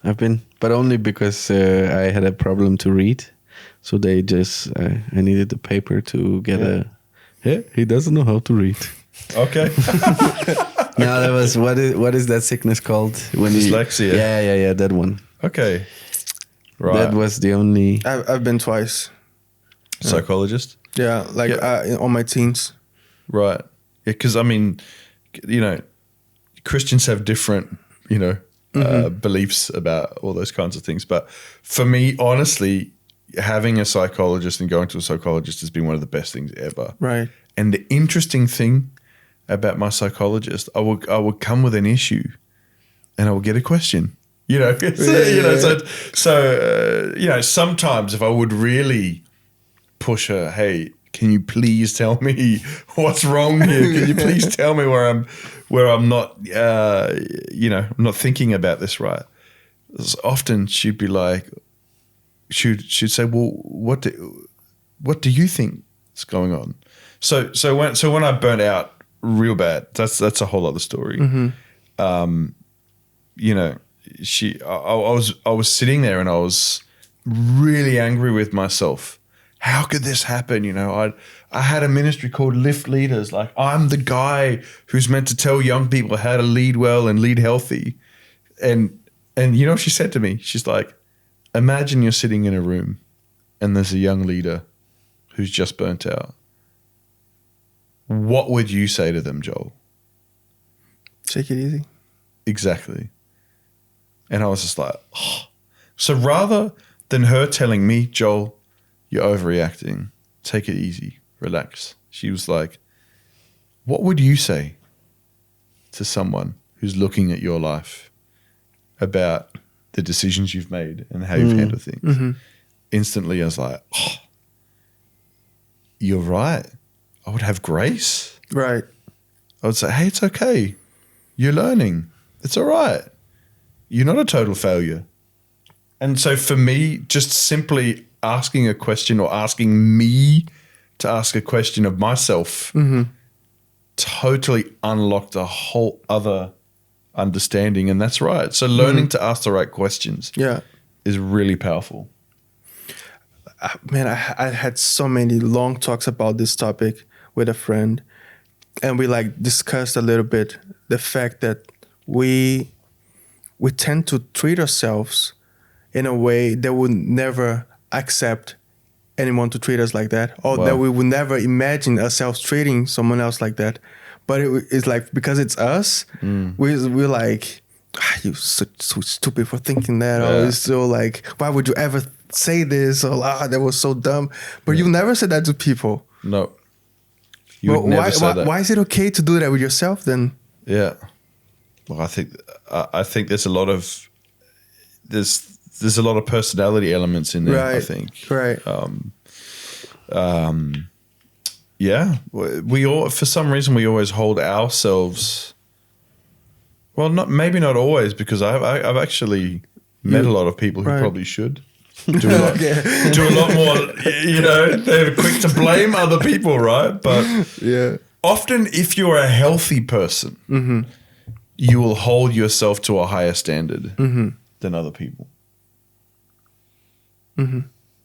I've been, but only because I had a problem to read, so they just I needed the paper to get he doesn't know how to read. Okay. No, that was what is that sickness called? When dyslexia. Yeah, that one. Okay. Right. That was the only. I've been twice. Psychologist? Yeah, like on my teens. Right. Yeah, because I mean, you know, Christians have different, you know, beliefs about all those kinds of things. But for me, honestly, having a psychologist and going to a psychologist has been one of the best things ever. Right. And the interesting thing about my psychologist, I would come with an issue, and I would get a question. You know, so you know, sometimes if I would really push her, hey, can you please tell me what's wrong here? Can you please tell me where I'm not, you know, I'm not thinking about this right? Often she'd be like, she'd say, well, what do you think is going on? So when I burnt out real bad, that's a whole other story. you know, I was sitting there and I was really angry with myself. How could this happen? You know, I had a ministry called Lift Leaders. Like, I'm the guy who's meant to tell young people how to lead well and lead healthy. And you know what she said to me? She's like, imagine you're sitting in a room and there's a young leader who's just burnt out. What would you say to them, Joel? Take it easy. Exactly. And I was just like, oh. So rather than her telling me, Joel, you're overreacting, take it easy, relax, she was like, what would you say to someone who's looking at your life about the decisions you've made and how you've handled things? Mm-hmm. Instantly, I was like, oh, you're right. I would have grace. Right. I would say, hey, it's okay. You're learning. It's all right. You're not a total failure. And so for me, just simply asking a question or asking me to ask a question of myself totally unlocked a whole other understanding. And that's right. So learning to ask the right questions is really powerful. Man, I had so many long talks about this topic with a friend, and we like discussed a little bit the fact that we tend to treat ourselves in a way that would never accept anyone to treat us like that, or that we would never imagine ourselves treating someone else like that. But it's like, because it's us, we're like, you're so stupid for thinking that, or it's so like, why would you ever say this, or that was so dumb. But you never said that to people. No. You would never say that. Why is it okay to do that with yourself then? Yeah. Well, I think there's a lot of there's a lot of personality elements in there. Right. I think. Right. Yeah. We all, for some reason, we always hold ourselves. Well, maybe not always, because I've actually met a lot of people who probably should do a lot more. You know, they're quick to blame other people, right? But often, if you're a healthy person, you will hold yourself to a higher standard than other people,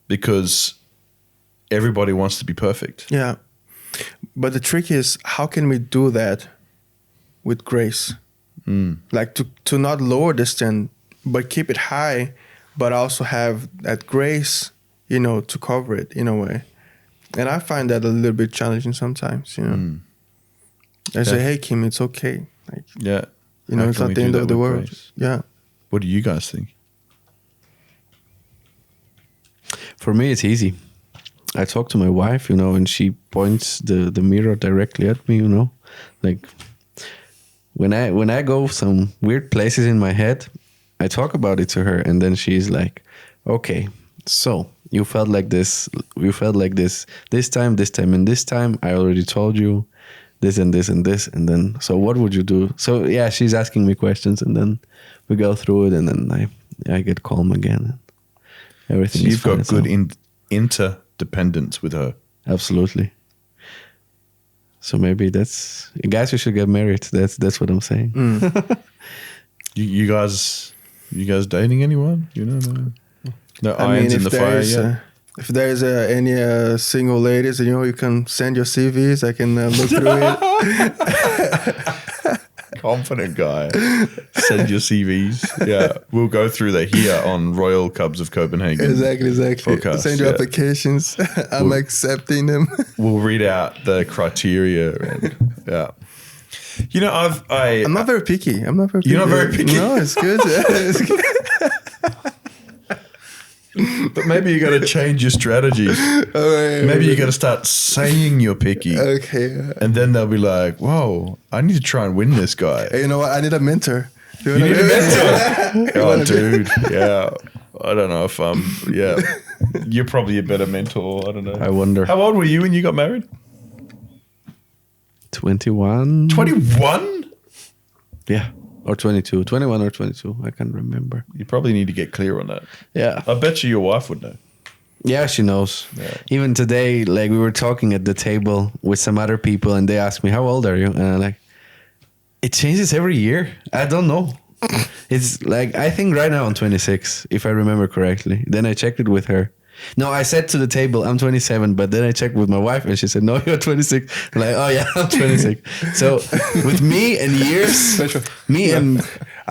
because everybody wants to be perfect. Yeah, but the trick is, how can we do that with grace? Like to not lower the standard, but keep it high, but also have that grace, you know, to cover it in a way. And I find that a little bit challenging sometimes, you know. I say, hey, Kim, it's okay. Like, you know, it's not the end of the world. Grace? Yeah. What do you guys think? For me, it's easy. I talk to my wife, you know, and she points the mirror directly at me, you know. Like, when I go some weird places in my head, I talk about it to her, and then she's like, okay, so you felt like this, this time, and this time. I already told you this and this and this, and then, so what would you do? So yeah, she's asking me questions, and then we go through it, and then I get calm again. Everything. So you've got good interdependence with her. Absolutely. So maybe that's, guys, you should get married. That's what I'm saying. You guys dating anyone? You know, no irons in the fire yet. If there's any single ladies, you know, you can send your CVs. I can look through it. Confident guy. Send your CVs. Yeah, we'll go through that here on Royal Cubs of Copenhagen. Exactly. Podcast, send your applications. I'm accepting them. We'll read out the criteria. And, you know, I'm not very picky. You're not very picky. No, it's good. It's good. But maybe you got to change your strategy. Maybe you got to start saying you're picky. Okay. And then they'll be like, whoa, I need to try and win this guy. Hey, you know what? I need a mentor. You need a mentor? Oh, dude. Yeah. I don't know if you're probably a better mentor. I don't know. I wonder. How old were you when you got married? 21. 21? Yeah. Or 22. 21 or 22. I can't remember. You probably need to get clear on that. Yeah. I bet you your wife would know. Yeah, she knows. Yeah. Even today, like, we were talking at the table with some other people, and they asked me, how old are you? And I'm like, It changes every year. I don't know. It's like, I think right now I'm 26, if I remember correctly. Then I checked it with her. No, I said to the table, I'm 27, but then I checked with my wife and she said, no, you're 26. I'm like, oh yeah, I'm 26. So with me and years, me and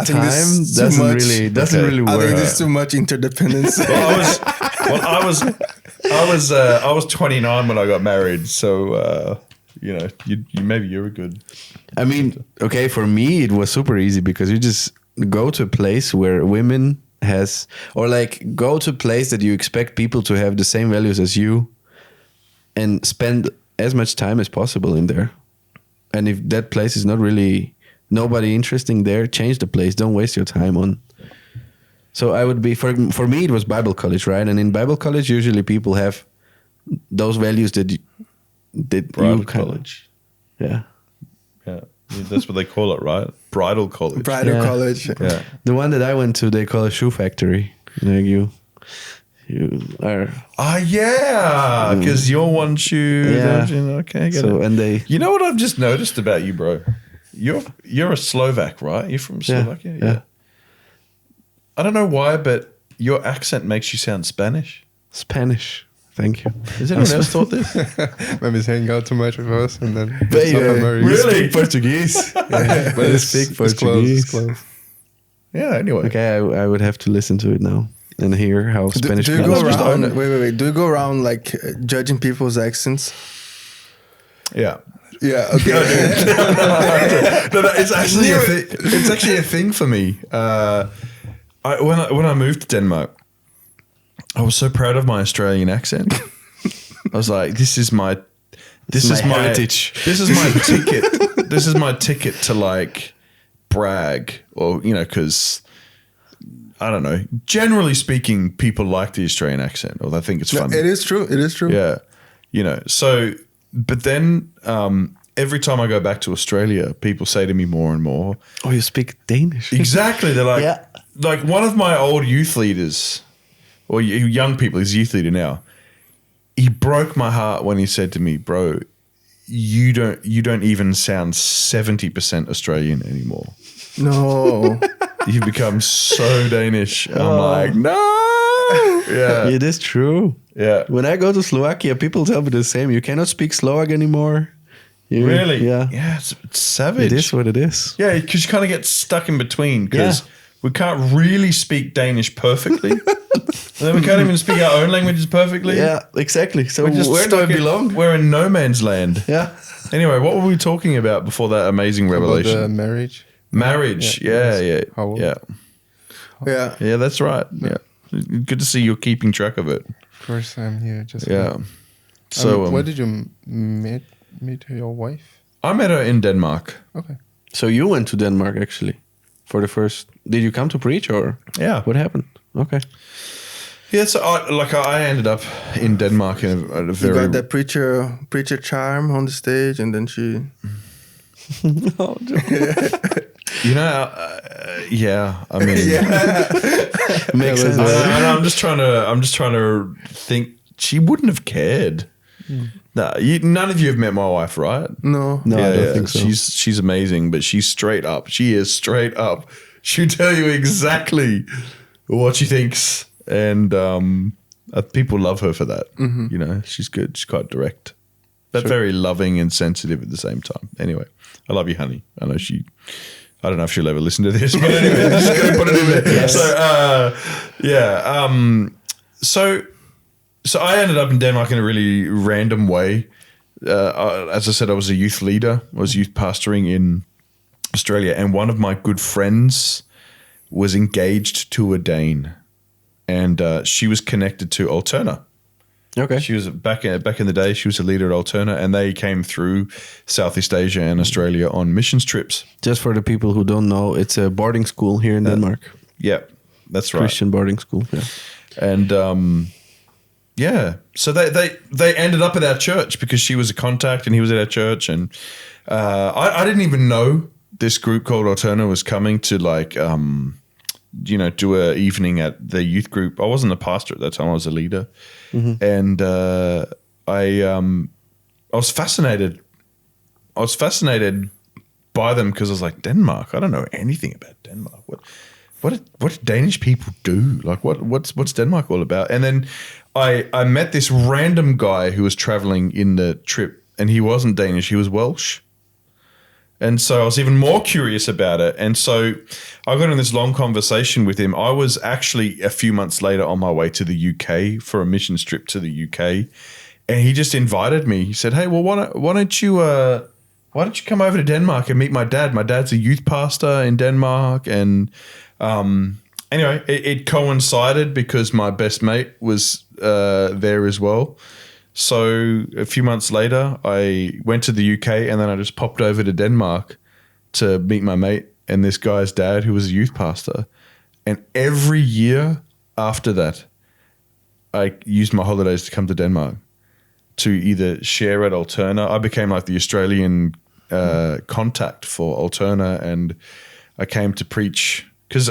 time doesn't really work. I think there's too much interdependence. I was 29 when I got married, so you know, maybe you were good. I mean, okay, for me it was super easy because you just go to a place where women has, or like go to a place that you expect people to have the same values as you, and spend as much time as possible in there. And if that place is not really nobody interesting there, change the place. Don't waste your time on. So I would be, for me it was Bible college, right? And in Bible college usually people have those values that Bridal college. Yeah. Yeah, that's what they call it, right? Bridal college. Bridal college. Yeah. The one that I went to, they call a shoe factory. Like you are. Ah, yeah, because you're one shoe. Yeah. Okay, I get So it. and they. You know what I've just noticed about you, bro? You're a Slovak, right? You're from Slovakia. Yeah. I don't know why, but your accent makes you sound Spanish. Spanish. Thank you. Has anyone else thought this? Maybe he's hanging out too much with us, and then But it's not American. Really? speak Portuguese. Yeah, but You it's speak it's close, Portuguese. it's close. Yeah. Anyway. Okay, I would have to listen to it now and hear how Spanish. Do you people go speak. around? Wait. Do you go around like judging people's accents? Yeah. Yeah. Okay. No, it's actually a thing. It's actually a thing for me. When I moved to Denmark, I was so proud of my Australian accent. I was like, this is my heritage. This is my ticket. This is my ticket to like brag, or you know, because I don't know. Generally speaking, people like the Australian accent, or they think it's funny. It is true. It is true. Yeah, you know. So, but then every time I go back to Australia, people say to me more and more, Oh, you speak Danish. exactly. They're like, Yeah. like one of my old youth leaders, or young people, he's a youth leader now. He broke my heart when he said to me, bro, you don't even sound 70% Australian anymore. No. You've become so Danish. I'm like, no. Yeah. It is true. Yeah. When I go to Slovakia, people tell me the same. You cannot speak Slovak anymore. Really? Yeah. Yeah, it's savage. It is what it is. Yeah, because you kind of get stuck in between because we can't really speak Danish perfectly. And then we can't even speak our own languages perfectly. Yeah, exactly. So We're just where do I stuck in- belong? We're in no man's land. Yeah. Anyway, what were we talking about before that amazing About revelation? the marriage. Marriage. Yeah, Yeah. How old? Yeah. Yeah. Yeah, that's right. Yeah. Good to see you're keeping track of it. First time here, just Yeah. So where did you meet your wife? I met her in Denmark. Okay. So you went to Denmark actually for the first. Did you come to preach or Yeah. what happened? Okay. Yeah, so I ended up in Denmark in a You very got that preacher charm on the stage, and then she. you know yeah, I mean Makes sense. I'm just trying to think. She wouldn't have cared. Nah, none of you have met my wife, right? No. No, I don't think so. She's amazing, but she's straight up. She is straight up. She'll tell you exactly what she thinks, and people love her for that. You know, she's good. She's quite direct, but very loving and sensitive at the same time. Anyway, I love you, honey. I know I don't know if she'll ever listen to this, but anyway, just gonna put it in there. Yes. So I ended up in Denmark in a really random way. As I said, I was a youth leader. I was youth pastoring in Australia, and one of my good friends was engaged to a Dane, and she was connected to Alterna. Okay. She was back in the day. She was a leader at Alterna, and they came through Southeast Asia and Australia on missions trips. Just for the people who don't know, it's a boarding school here in Denmark. Yeah, that's right. Christian boarding school. Yeah. And so they ended up at our church because she was a contact and he was at our church, and I didn't even know this group called Alterna was coming to do a evening at the youth group. I wasn't a pastor at that time; I was a leader, and I was fascinated. I was fascinated buy them because I was like, Denmark? I don't know anything about Denmark. What do Danish people do? Like, what's Denmark all about? And then I met this random guy who was traveling in the trip, and he wasn't Danish, he was Welsh. And so I was even more curious about it. And so I got in this long conversation with him. I was actually a few months later on my way to the UK for a mission trip to the UK. And he just invited me. He said, hey, well, why don't you come over to Denmark and meet my dad? My dad's a youth pastor in Denmark. And anyway, it coincided because my best mate was there as well. So a few months later, I went to the UK and then I just popped over to Denmark to meet my mate and this guy's dad who was a youth pastor. And every year after that, I used my holidays to come to Denmark to either share at Alterna. I became like the Australian contact for Alterna, and I came to preach because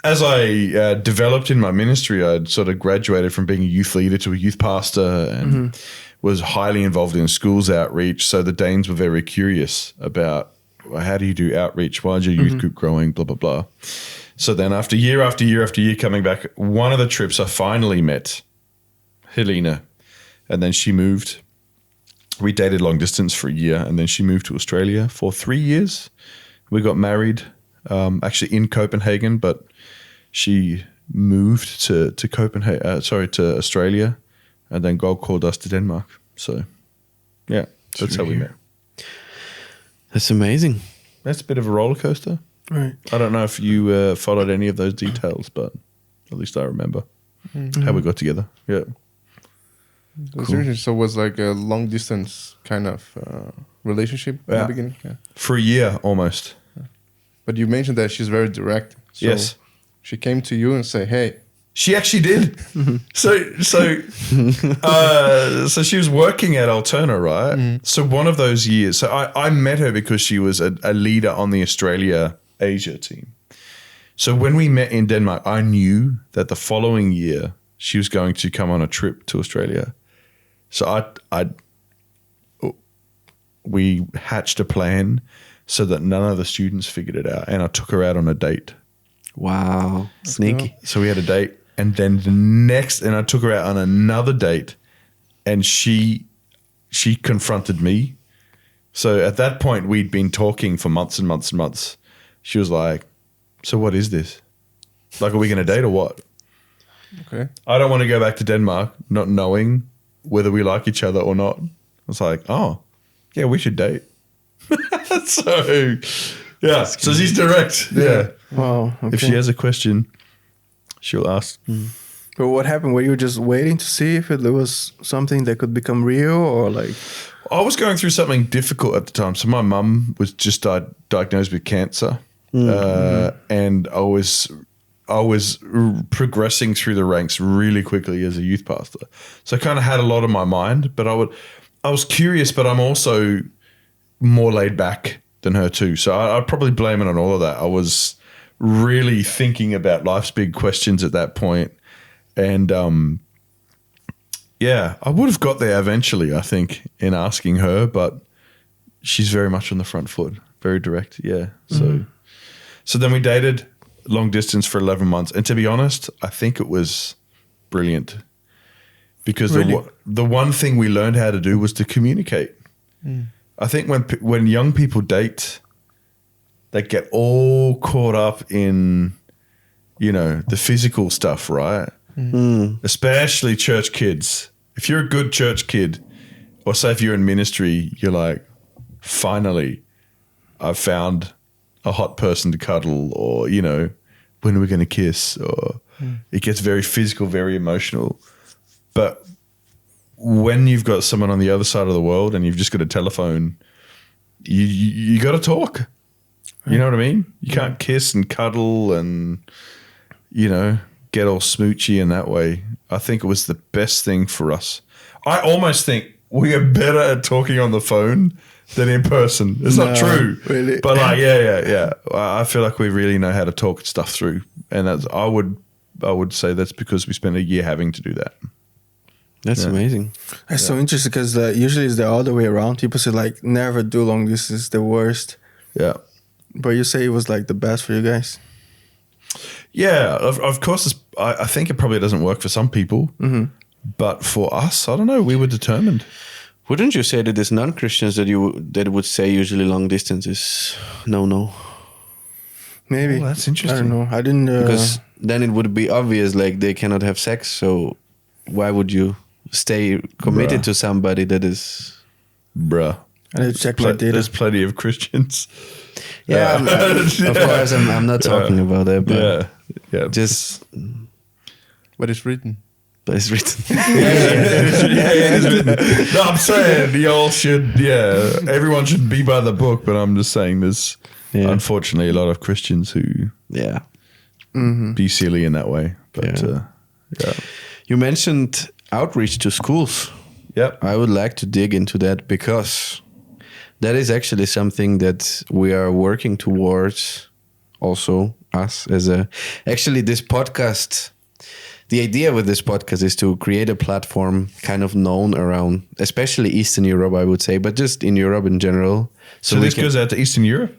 as I developed in my ministry, I'd sort of graduated from being a youth leader to a youth pastor and was highly involved in schools outreach. So the Danes were very curious about, well, how do you do outreach? Why is your youth group growing? Blah, blah, blah. So then after year after year after year coming back, one of the trips I finally met Helena, and then she moved. We dated long distance for a year, and then she moved to Australia for 3 years. We got married actually in Copenhagen, but she moved to Copenhagen, to Australia, and then God called us to Denmark. So, yeah, that's how we met. That's amazing. That's a bit of a roller coaster. Right. I don't know if you followed any of those details, but at least I remember how we got together. Yeah. Cool. So it was like a long distance kind of relationship in the beginning? Yeah. For a year almost. But you mentioned that she's very direct. So yes. She came to you and say, hey. She actually did. So she was working at Alterna, right? So one of those years, so I met her because she was a leader on the Australia-Asia team. So when we met in Denmark, I knew that the following year she was going to come on a trip to Australia. So we hatched a plan so that none of the students figured it out, and I took her out on a date. Wow, sneaky. So we had a date, and then and I took her out on another date, and she confronted me. So at that point, we'd been talking for months and months and months. She was like, so what is this? Like, are we going to date or what? Okay. I don't want to go back to Denmark not knowing whether we like each other or not. I was like, oh, yeah, we should date. So, yeah. So she's direct. Yeah. Wow. Okay. If she has a question, she'll ask. But what happened? Were you just waiting to see if it was something that could become real, or like? I was going through something difficult at the time. So my mum was just diagnosed with cancer, and I was progressing through the ranks really quickly as a youth pastor. So I kind of had a lot on my mind, but I was curious, but I'm also more laid back than her too. So I'd probably blame it on all of that. I was really thinking about life's big questions at that point. And yeah, I would have got there eventually, I think, in asking her, but she's very much on the front foot, very direct. Yeah. So then we dated long distance for 11 months. And to be honest, I think it was brilliant because Really? the one thing we learned how to do was to communicate. I think when young people date, they get all caught up in, the physical stuff, right? Especially church kids. If you're a good church kid, or say if you're in ministry, you're like, finally, I've found a hot person to cuddle, or, when are we going to kiss? Or it gets very physical, very emotional. But when you've got someone on the other side of the world and you've just got a telephone, you got to talk. You know what I mean? You can't kiss and cuddle and, get all smoochy in that way. I think it was the best thing for us. I almost think we are better at talking on the phone than in person. It's not true. Really? But yeah. I feel like we really know how to talk stuff through. And I would say that's because we spent a year having to do that. That's amazing. That's so interesting because usually it's the other way around. People say like never do long distance, it's the worst. Yeah. But you say it was like the best for you guys. Yeah, of course. I think it probably doesn't work for some people, but for us, I don't know. We were determined. Wouldn't you say that there's non-Christians that would say usually long distance is no? Maybe. Oh, that's interesting. I don't know. I didn't. Because then it would be obvious, like they cannot have sex. So why would you stay committed to somebody that is? Bruh. I need to check my data. There's plenty of Christians. Yeah, of course. I'm not talking about that, but yeah. Just. But it's written. But it's written. It is written. No, I'm saying y'all should. Yeah, everyone should be by the book. But I'm just saying there's unfortunately a lot of Christians who be silly in that way. But You mentioned outreach to schools. Yep. I would like to dig into that because that is actually something that we are working towards. Also, us actually this podcast. The idea with this podcast is to create a platform kind of known around, especially Eastern Europe, I would say, but just in Europe in general. So this goes out to Eastern Europe?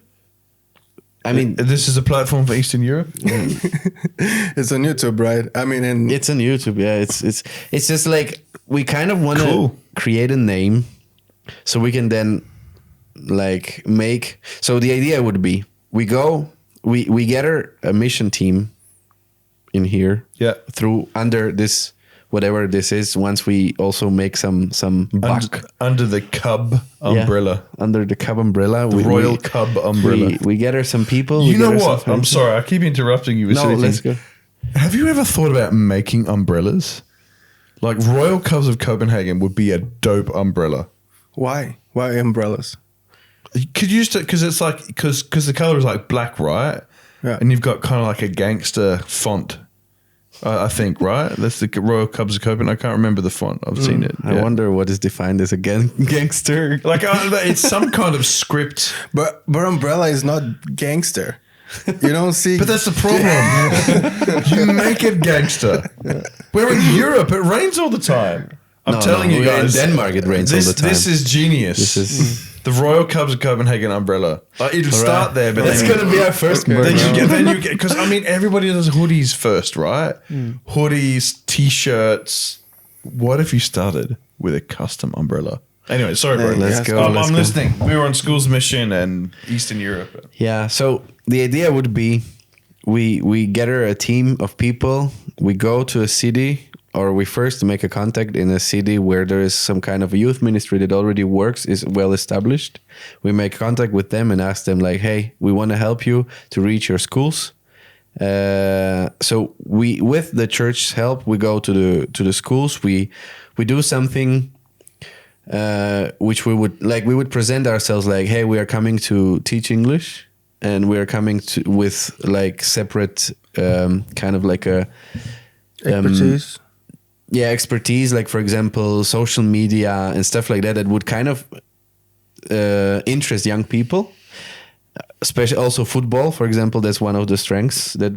I mean, this is a platform for Eastern Europe? It's on YouTube, right? I mean, it's on YouTube. Yeah, it's just like we kind of want to create a name so we can then like make. So the idea would be we gather a mission team in here, through under this whatever this is. Once we also make some buck under the Cub umbrella, under the Cub umbrella, the Royal Cub umbrella. We gather some people. You know what? I'm sorry, I keep interrupting you. With no, let's go. Have you ever thought about making umbrellas? Like Royal Cubs of Copenhagen would be a dope umbrella. Why? Why umbrellas? Could you just because it's like because the color is like black, right? Yeah. And you've got kind of like a gangster font. I think, right? That's the Royal Cubs of Copenhagen. I can't remember the font. I've seen it. I wonder what is defined as a gangster. Like it's some kind of script. But umbrella is not gangster. You don't see. But that's the problem. You make it gangster. We're in Europe. It rains all the time. I'm telling you guys. In Denmark, it rains all the time. This is genius. This is the Royal Cubs of Copenhagen umbrella. It'll start there, but that's going to be our first. Then you get because I mean everybody does hoodies first, right? Hoodies, t-shirts. What if you started with a custom umbrella? Anyway, sorry, bro. Let's go. I'm listening. We were on Schools Mission and Eastern Europe. Yeah. So the idea would be we gather a team of people. We go to a city. Or we first make a contact in a city where there is some kind of a youth ministry that already works, is well established. We make contact with them and ask them like, hey, we want to help you to reach your schools. So we, with the church's help, we go to the schools. We do something which we would present ourselves like, hey, we are coming to teach English, and we are coming with like separate kind of like a expertise. Expertise, like for example, social media and stuff like that would kind of interest young people. Especially also football, for example, that's one of the strengths that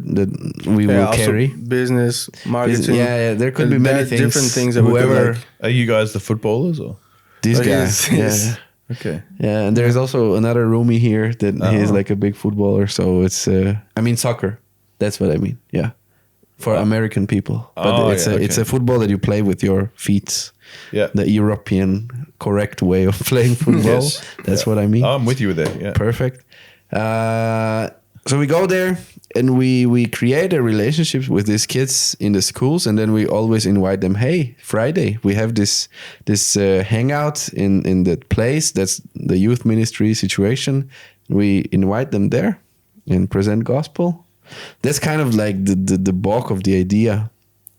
we will carry. Business, marketing. There could be many things. Different things that whoever. Are you guys the footballers or? These guys, yes. Okay. Yeah, and there's also another roomie here that he's like a big footballer. So it's, soccer. That's what I mean. Yeah. For American people, but it's a football that you play with your feet. Yeah, the European correct way of playing football. Yes. That's what I mean. I'm with you with that. Yeah, perfect. So we go there and we create a relationship with these kids in the schools, and then we always invite them. Hey, Friday we have this hangout in that place. That's the youth ministry situation. We invite them there and present gospel. That's kind of like the bulk of the idea.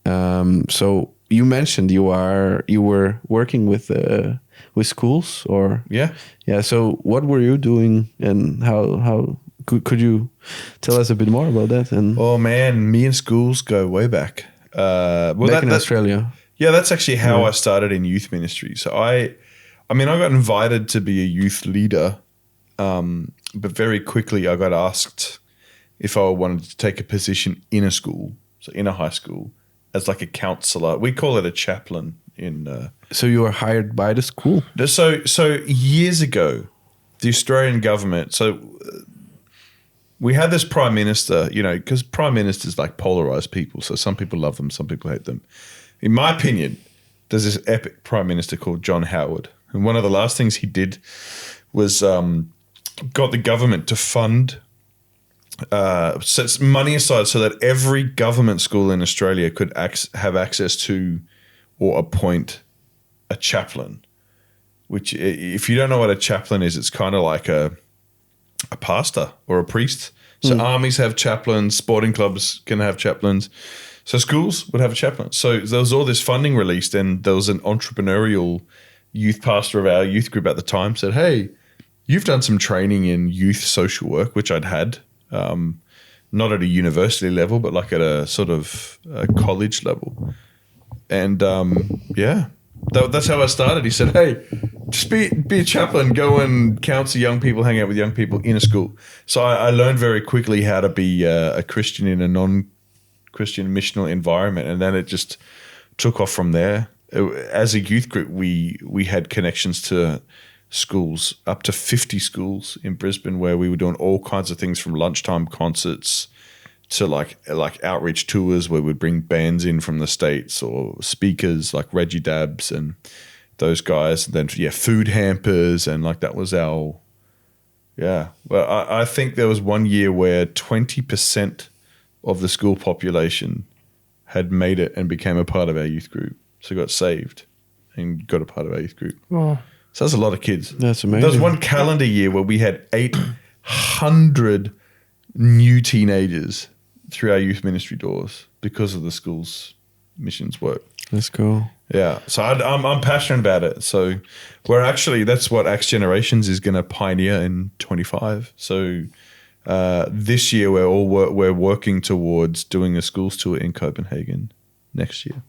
So you mentioned you were working with schools, or yeah. So what were you doing, and how could you tell us a bit more about that? And oh man, me and schools go way back. Back in Australia. Yeah, that's actually how I started in youth ministry. So I got invited to be a youth leader, but very quickly I got asked if I wanted to take a position in a school, so in a high school, as like a counselor. We call it a chaplain So you were hired by the school? So years ago, the Australian government. So we had this prime minister, because prime ministers like polarized people. So some people love them, some people hate them. In my opinion, there's this epic prime minister called John Howard, and one of the last things he did was got the government to fund. Sets money aside so that every government school in Australia could have access to or appoint a chaplain. Which, if you don't know what a chaplain is, it's kind of like a pastor or a priest. So armies have chaplains, sporting clubs can have chaplains. So schools would have a chaplain. So there was all this funding released, and there was an entrepreneurial youth pastor of our youth group at the time said, "Hey, you've done some training in youth social work," which I'd had. Not at a university level, but like at a sort of a college level. And that's how I started. He said, "Hey, just be a chaplain, go and counsel young people, hang out with young people in a school." So I learned very quickly how to be a Christian in a non-Christian missional environment. And then it just took off from there. As a youth group, we had connections to schools, up to 50 schools in Brisbane, where we were doing all kinds of things from lunchtime concerts to like outreach tours where we'd bring bands in from the States or speakers like Reggie Dabbs and those guys. And then, food hampers. And like that was our, Well, I think there was one year where 20% of the school population had made it and became a part of our youth group. So got saved and got a part of our youth group. Oh. So that's a lot of kids. That's amazing. There was one calendar year where we had 800 new teenagers through our youth ministry doors because of the school's missions work. Let's go. Yeah. So I'm passionate about it. So that's what Acts Generations is going to pioneer in 25. So this year we're working towards doing a schools tour in Copenhagen next year.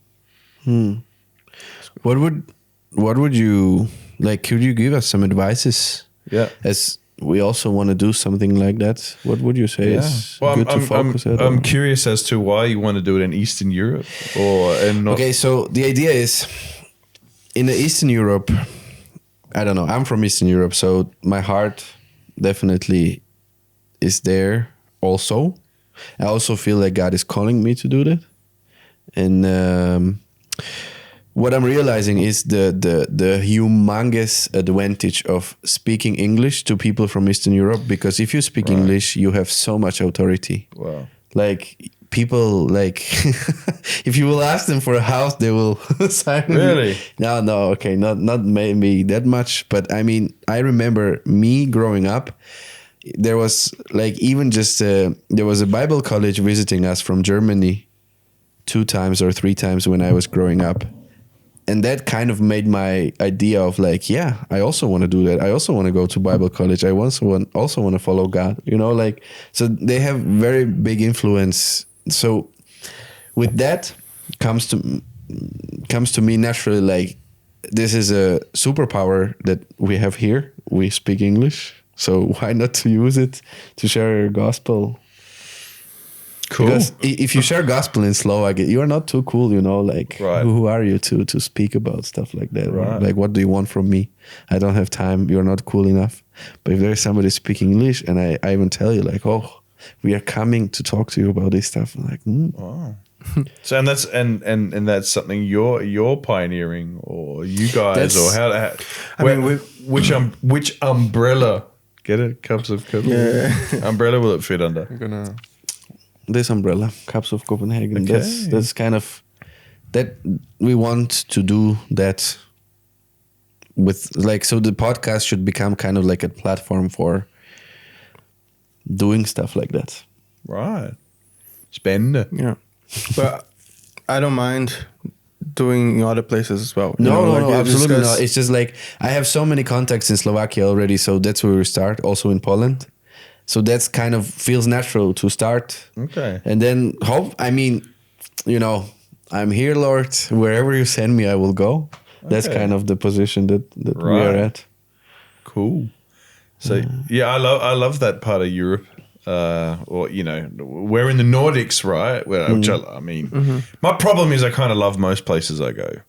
What would you like? Could you give us some advices? Yeah. As we also want to do something like that. What would you say is good to focus on? I'm curious as to why you want to do it in Eastern Europe Okay, so the idea is in the Eastern Europe, I don't know. I'm from Eastern Europe, so my heart definitely is there also. I also feel like God is calling me to do that. And what I'm realizing is the humongous advantage of speaking English to people from Eastern Europe, because if you speak English, you have so much authority. Wow. Like people, like if you will ask them for a house, they will sign. Really? No, okay, not maybe that much, but I mean, I remember me growing up. There was like even just there was a Bible college visiting us from Germany 2 times or 3 times when I was growing up. And that kind of made my idea of like, I also want to do that. I also want to go to Bible college. I also want to follow God, like, so they have very big influence. So with that comes to me naturally, like, this is a superpower that we have here. We speak English. So why not to use it to share your gospel? Cool. Because if you share gospel in Slovak, you are not too cool, like who are you to speak about stuff like that? Right. Like, what do you want from me? I don't have time. You're not cool enough. But if there's somebody speaking English and I even tell you like, oh, we are coming to talk to you about this stuff, I'm like, Wow. So and that's something you're pioneering, or you guys, or which umbrella? Get it? Cups of Copenhagen. Yeah. Umbrella will it fit under? I'm gonna. This umbrella, Cups of Copenhagen. Okay. That's kind of that we want to do that with, like, so the podcast should become kind of like a platform for doing stuff like that. Right. Spannende. Yeah. But I don't mind doing in other places as well. No, like absolutely not. It's just like I have so many contacts in Slovakia already, so that's where we start. Also in Poland. So that's kind of feels natural to start. Okay. And then I'm here, Lord. Wherever you send me, I will go. That's kind of the position that we are at. Cool. So I love that part of Europe. We're in the Nordics, right? Which my problem is I kind of love most places I go.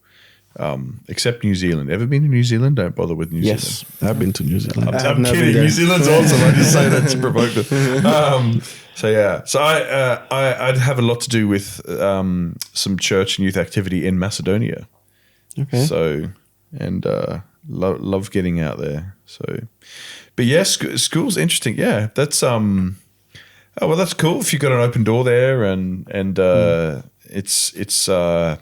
except New Zealand. Ever been to New Zealand? Don't bother with New Yes, Zealand. I've been to New Zealand. I'm kidding. New Zealand's awesome. I just say that to provoke them. So I'd have a lot to do with some church and youth activity in Macedonia. Okay. So love getting out there. So, but yeah, school's interesting. Yeah, that's that's cool. If you've got an open door there, and it's a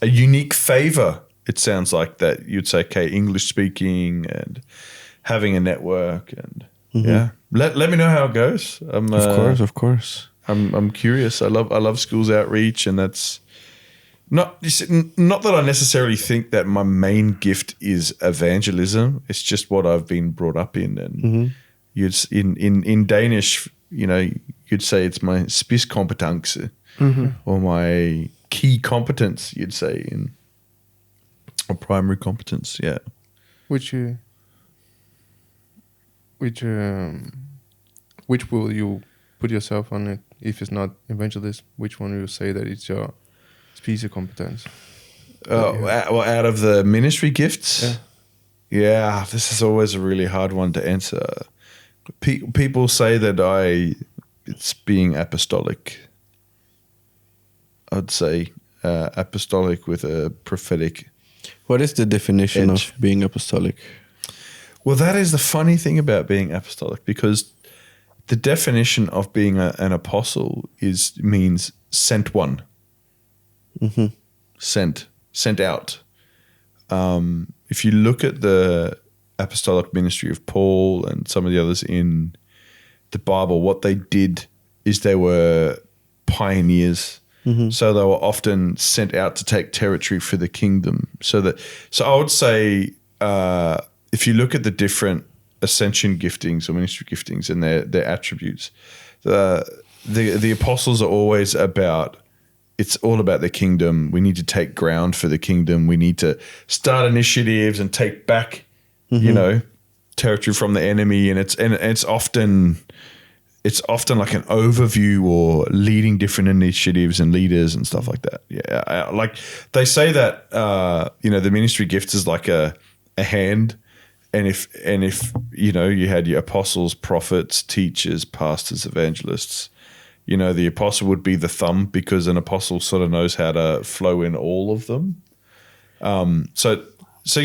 unique favor. It sounds like that you'd say, okay, English speaking and having a network, and yeah. Let me know how it goes. Of course. I'm curious. I love schools outreach, and that's not that I necessarily think that my main gift is evangelism. It's just what I've been brought up in, and in Danish, you'd say it's my spidskompetence or my key competence. You'd say or primary competence. Yeah. Which will you put yourself on it if it's not evangelist? Which one will you say that it's your piece of competence? Out of the ministry gifts? Yeah, this is always a really hard one to answer. People say that it's being apostolic. I'd say apostolic with a prophetic. What is the definition edge. of being apostolic? Well, that is the funny thing about being apostolic, because the definition of being an apostle means sent one. Sent out. If you look at the apostolic ministry of Paul and some of the others in the Bible, what they did is they were pioneers. So they were often sent out to take territory for the kingdom. So I would say if you look at the different ascension giftings or ministry giftings and their attributes, the apostles are always it's all about the kingdom. We need to take ground for the kingdom. We need to start initiatives and take back, territory from the enemy. And it's often like an overview or leading different initiatives and leaders and stuff like that. Yeah, like they say that the ministry gift is like a hand, and if you had your apostles, prophets, teachers, pastors, evangelists. The apostle would be the thumb, because an apostle sort of knows how to flow in all of them. So that's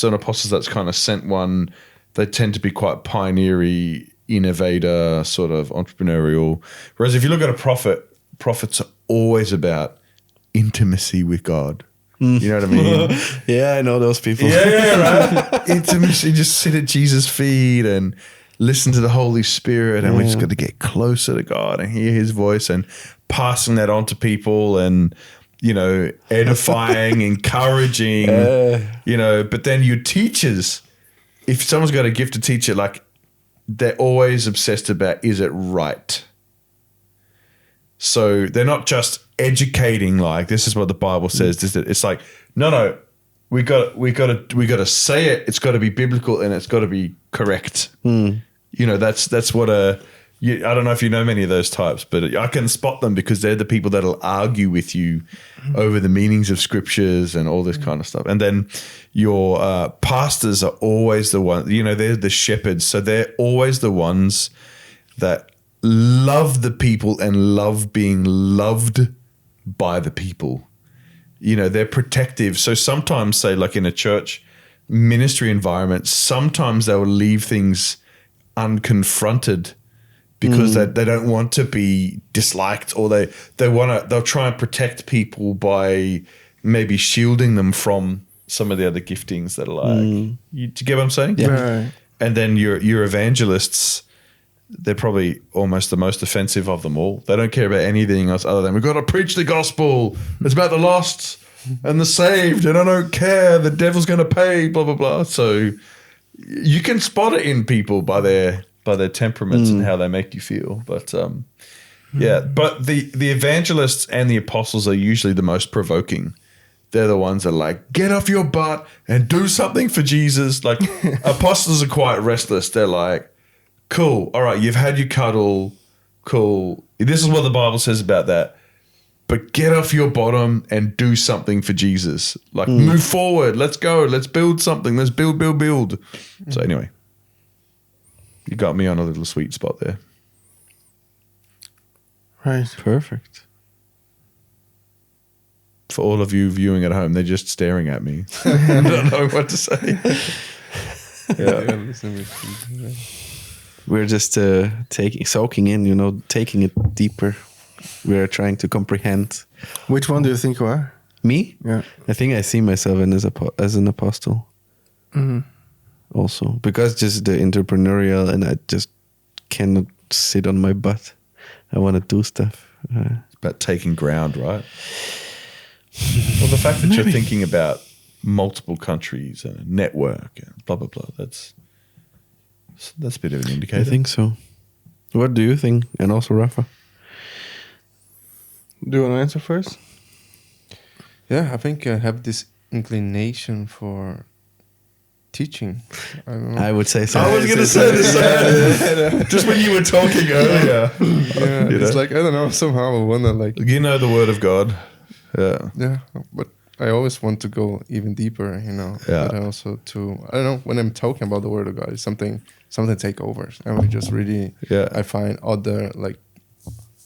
an apostle that's kind of sent one. They tend to be quite pioneering, innovator, sort of entrepreneurial. Whereas if you look at a prophet, prophets are always about intimacy with God. You know what I mean? Yeah, I know those people. Yeah, right. Intimacy, just sit at Jesus' feet and listen to the Holy Spirit, and we just got to get closer to God and hear His voice, and passing that on to people, and edifying, encouraging. But then your teachers, if someone's got a gift to teach it, like they're always obsessed about, is it right? So they're not just educating, like this is what the Bible says. It's like, no, we got to say it. It's got to be biblical, and it's got to be correct. That's what I don't know if you know many of those types, but I can spot them because they're the people that'll argue with you over the meanings of scriptures and all this kind of stuff. And then your pastors are always the ones, they're the shepherds. So they're always the ones that love the people and love being loved by the people. They're protective. So sometimes, say like in a church ministry environment, sometimes they'll leave things unconfronted because they don't want to be disliked, or they'll try and protect people by maybe shielding them from some of the other giftings that are like, do you get what I'm saying? Yeah. Right. And then your evangelists, they're probably almost the most offensive of them all. They don't care about anything else other than, we've got to preach the gospel. It's about the lost and the saved, and I don't care. The devil's going to pay, blah, blah, blah. So you can spot it in people by their temperaments and how they make you feel. But but the evangelists and the apostles are usually the most provoking. They're the ones that are like, get off your butt and do something for Jesus. Like apostles are quite restless. They're like, cool, all right, you've had your cuddle, cool. This is what the Bible says about that. but get off your bottom and do something for Jesus. Like, move forward. Let's go. Let's build something. Let's build. So anyway, you got me on a little sweet spot there. Right. Perfect. For all of you viewing at home, they're just staring at me. I don't know what to say. We're just soaking in, taking it deeper. We're trying to comprehend. Which one do you think you are? Me? Yeah. I think I see myself as an apostle. Mm-hmm. Also, because just the entrepreneurial, and I just cannot sit on my butt. I want to do stuff. It's about taking ground, right? Well, the fact that you're thinking about multiple countries and a network and blah, blah, blah, that's a bit of an indicator. I think so. What do you think? And also Rafa? Do you want to answer first? Yeah, I think I have this inclination for teaching. I don't know. I would say so. I was going to say the same. Just when you were talking earlier. Yeah, it's like, I don't know, somehow I want to like... You know the word of God. Yeah. Yeah, but I always want to go even deeper, Yeah. But also I don't know, when I'm talking about the word of God, it's something take over. And we just really, I find other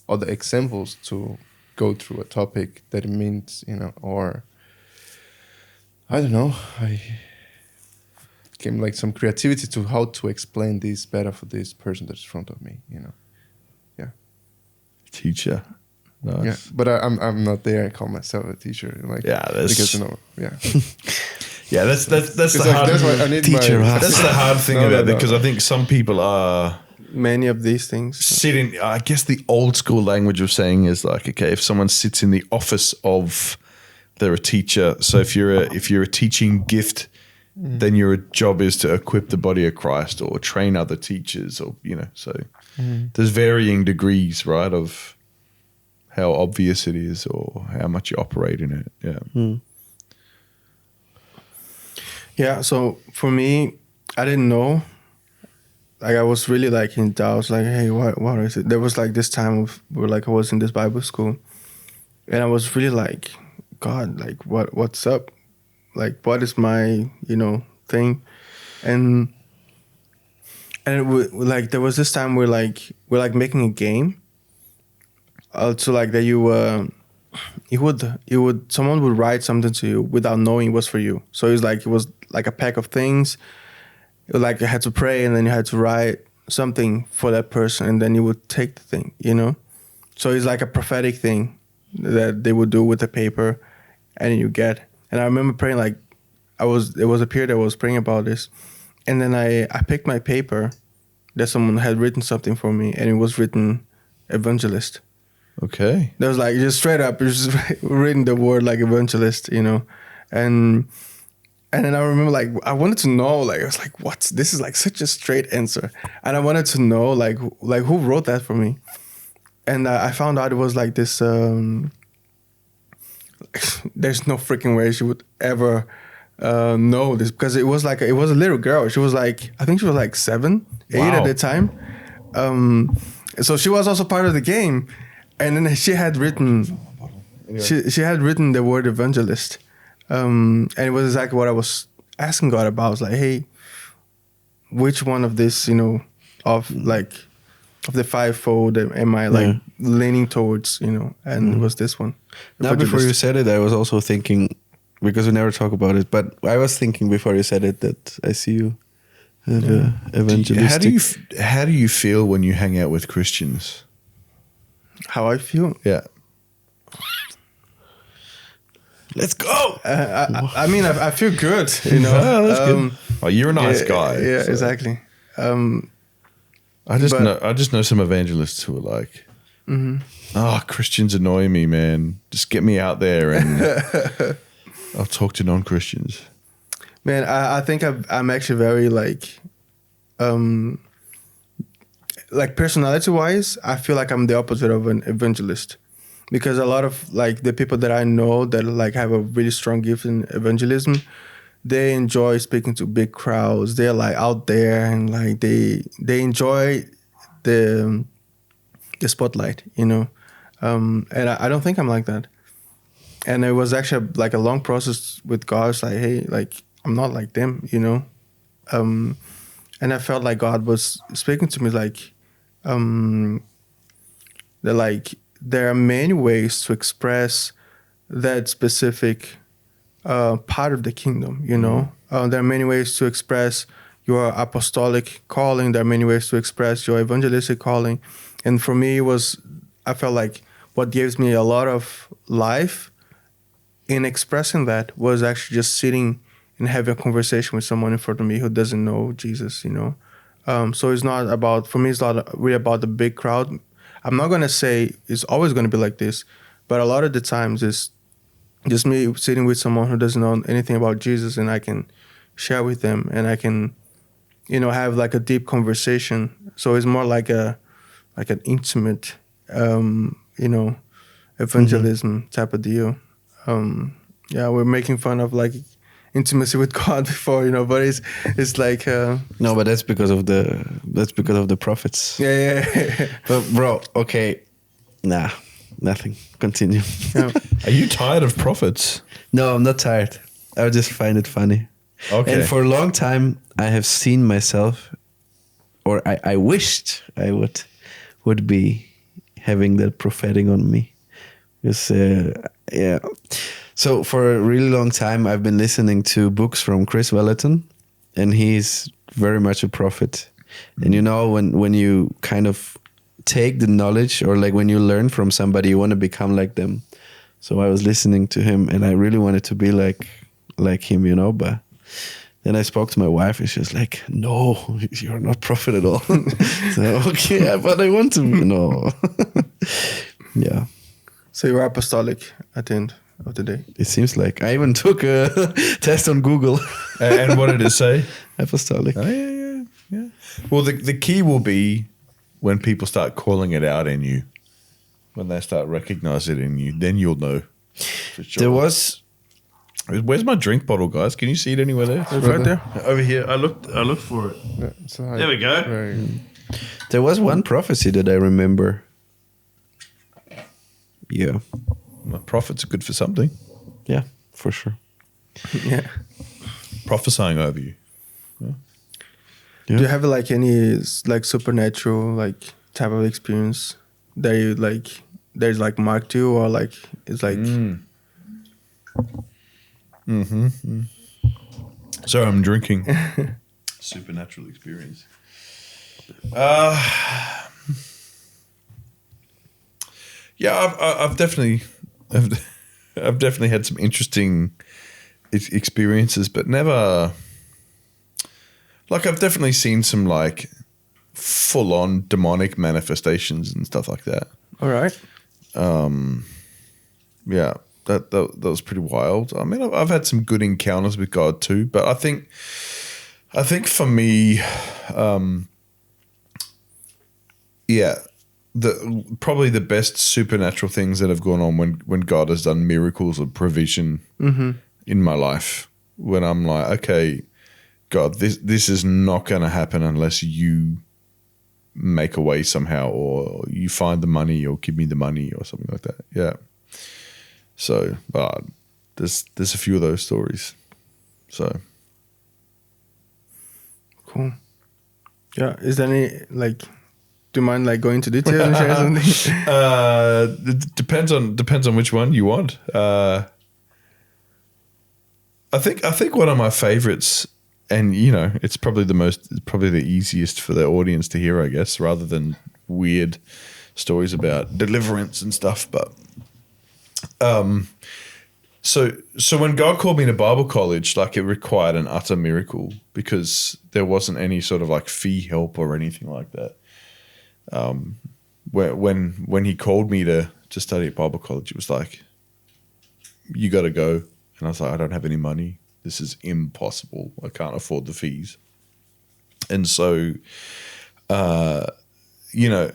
examples to go through a topic that it means, or I don't know, I came like some creativity to how to explain this better for this person that's in front of me, Yeah. Teacher. Nice. Yeah, but I'm not there. I call myself a teacher, like because yeah, that's the like, hard that's why I need teacher. That's the hard thing about it, because I think some people are many of these things sitting. I guess the old school language of saying is like, okay, if someone sits in the office of, they're a teacher. So if you're a teaching gift, then your job is to equip the body of Christ or train other teachers, or so there's varying degrees, right, of how obvious it is or how much you operate in it. Yeah. Yeah, so for me, I didn't know. Like, I was really like in doubt, like, hey, what is it? There was like this time where like I was in this Bible school, and I was really like, God, like what's up? Like, what is my thing? And like there was this time where like we're making a game. Also, like that someone would write something to you without knowing it was for you. So it was like a pack of things. It was like you had to pray, and then you had to write something for that person, and then you would take the thing, So it's like a prophetic thing that they would do with the paper, and you get. And I remember praying, like there was a period I was praying about this, and then I picked my paper that someone had written something for me, and it was written evangelist. Okay. There was like just straight up, just written the word like evangelist, and then I remember like I wanted to know, like I was like, what? This is like such a straight answer, and I wanted to know like who wrote that for me, and I found out it was like this. There's no freaking way she would ever know this, because it was a little girl. She was like, I think she was like 7, 8 at the time. So she was also part of the game. And then she had written, she had written the word evangelist, and it was exactly what I was asking God about. I was like, hey, which one of this, of the fivefold am I like leaning towards, and it was this one. Now, before you said it, I was also thinking, because we never talk about it, but I was thinking before you said it that I see you as evangelistic. How do you feel when you hang out with Christians? How I feel? Yeah. Let's go. I mean, I feel good, Oh, that's good. Oh, you're a nice guy. Yeah, so. Exactly. I just know some evangelists who are like, Christians annoy me, man. Just get me out there and I'll talk to non-Christians. Man, I think I'm actually very like personality-wise, I feel like I'm the opposite of an evangelist, because a lot of like the people that I know that like have a really strong gift in evangelism, they enjoy speaking to big crowds. They're like out there and like they enjoy the spotlight, And I don't think I'm like that. And it was actually like a long process with God. It's like, hey, like I'm not like them, you know. And I felt like God was speaking to me like, that like there are many ways to express that specific part of the kingdom, you know. There are many ways to express your apostolic calling. There are many ways to express your evangelistic calling. And for me, I felt like what gives me a lot of life in expressing that was actually just sitting and having a conversation with someone in front of me who doesn't know Jesus, you know. So it's not about, for me, it's not really about the big crowd. I'm not going to say it's always going to be like this, but a lot of the times it's just me sitting with someone who doesn't know anything about Jesus, and I can share with them, and I can, you know, have like a deep conversation. So it's more like an intimate, you know, evangelism type of deal. Yeah, we're making fun of like intimacy with God before, you know, but it's like no, but that's because of the prophets. Yeah. But bro, okay, nah, nothing. Continue. Yeah. Are you tired of prophets? No, I'm not tired. I just find it funny. Okay. And for a long time, I have seen myself, or I wished I would be having that prophetic on me. Because, yeah. So for a really long time, I've been listening to books from Chris Wellerton, and he's very much a prophet. And you know, when you kind of take the knowledge, or like when you learn from somebody, you want to become like them. So I was listening to him, and I really wanted to be like him, you know. But then I spoke to my wife, and she was like, "No, you're not prophet at all." So okay, but I want to. No. Yeah. So you're apostolic at the end of the day. It seems like I even took a test on Google. And what did it say? Apostolic. Oh, yeah. Well, the key will be when people start calling it out in you, when they start recognizing it in you, then you'll know for sure. There was. Where's my drink bottle, guys? Can you see it anywhere there? It's right there. Over here. I looked for it. Yeah, so There we go. There was one prophecy that I remember. Yeah. My prophets are good for something. Yeah, for sure. Yeah. Prophesying over you. Yeah. Do you have like any like supernatural like type of experience that you like there's like marked you, or like it's like So I'm drinking. Supernatural experience. Yeah, I've definitely had some interesting experiences, but never. Like, I've definitely seen some like full-on demonic manifestations and stuff like that. all right. Yeah, that was pretty wild. I mean, I've had some good encounters with God too, but I think for me, yeah, probably the best supernatural things that have gone on when God has done miracles of provision in my life. When I'm like, okay, God, this is not going to happen unless you make a way somehow, or you find the money, or give me the money, or something like that. Yeah. So, there's a few of those stories. So, Cool. Yeah. Is there any like? Do you mind like going into detail and share something? it depends on which one you want. I think one of my favorites, and you know, it's probably the easiest for the audience to hear, I guess, rather than weird stories about deliverance and stuff. But so when God called me to Bible college, like, it required an utter miracle, because there wasn't any sort of like fee help or anything like that. When he called me to study at Bible college, it was like, you got to go. And I was like, I don't have any money. This is impossible. I can't afford the fees. And so, you know,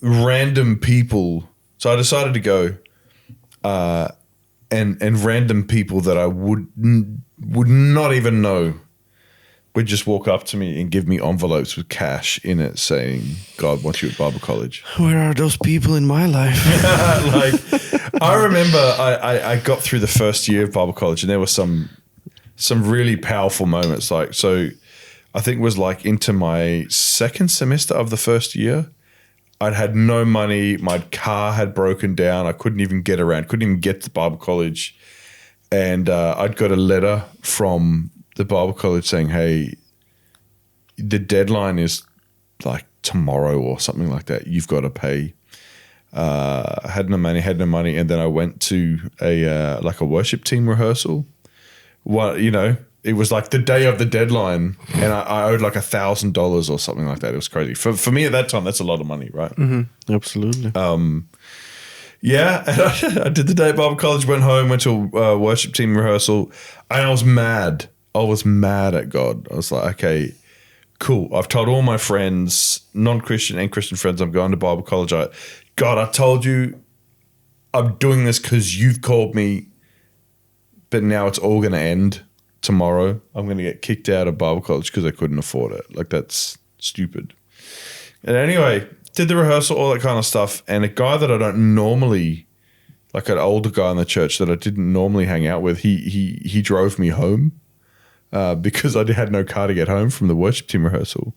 random people. So I decided to go, and random people that I would not even know would just walk up to me and give me envelopes with cash in it saying, God wants you at Bible college. Where are those people in my life? Like, I remember I got through the first year of Bible college and there were some really powerful moments. Like, so I think it was like into my second semester of the first year, I'd had no money. My car had broken down. I couldn't even get around, couldn't even get to Bible college. And I'd got a letter from the Bible college saying, hey, the deadline is like tomorrow or something like that. You've got to pay. Had no money. And then I went to a worship team rehearsal. Well, you know, it was like the day of the deadline and I owed like $1,000 or something like that. It was crazy. For me at that time, that's a lot of money, right? Mm-hmm. Absolutely. Yeah, and I did the day at Bible college, went home, went to a worship team rehearsal, and I was mad. I was mad at God. I was like, okay, cool. I've told all my friends, non-Christian and Christian friends, I'm going to Bible college. God, I told you I'm doing this because you've called me, but now it's all going to end tomorrow. I'm going to get kicked out of Bible college because I couldn't afford it. Like, that's stupid. And anyway, did the rehearsal, all that kind of stuff. And a guy that I don't normally, like an older guy in the church that I didn't normally hang out with, he drove me home because I had no car to get home from the worship team rehearsal.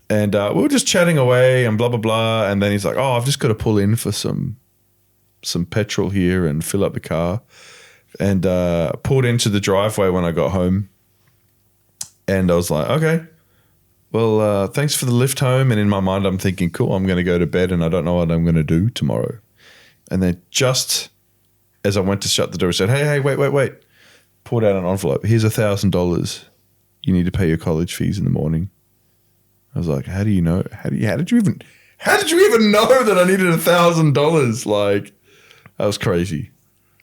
And we were just chatting away and blah, blah, blah. And then he's like, oh, I've just got to pull in for some petrol here and fill up the car. And pulled into the driveway when I got home. And I was like, okay. Well, thanks for the lift home. And in my mind, I'm thinking, cool, I'm going to go to bed and I don't know what I'm going to do tomorrow. And then just as I went to shut the door, I said, hey, wait. Pulled out an envelope. Here's $1,000. You need to pay your college fees in the morning. I was like, how do you know? How did you even know that I needed $1,000? Like, that was crazy.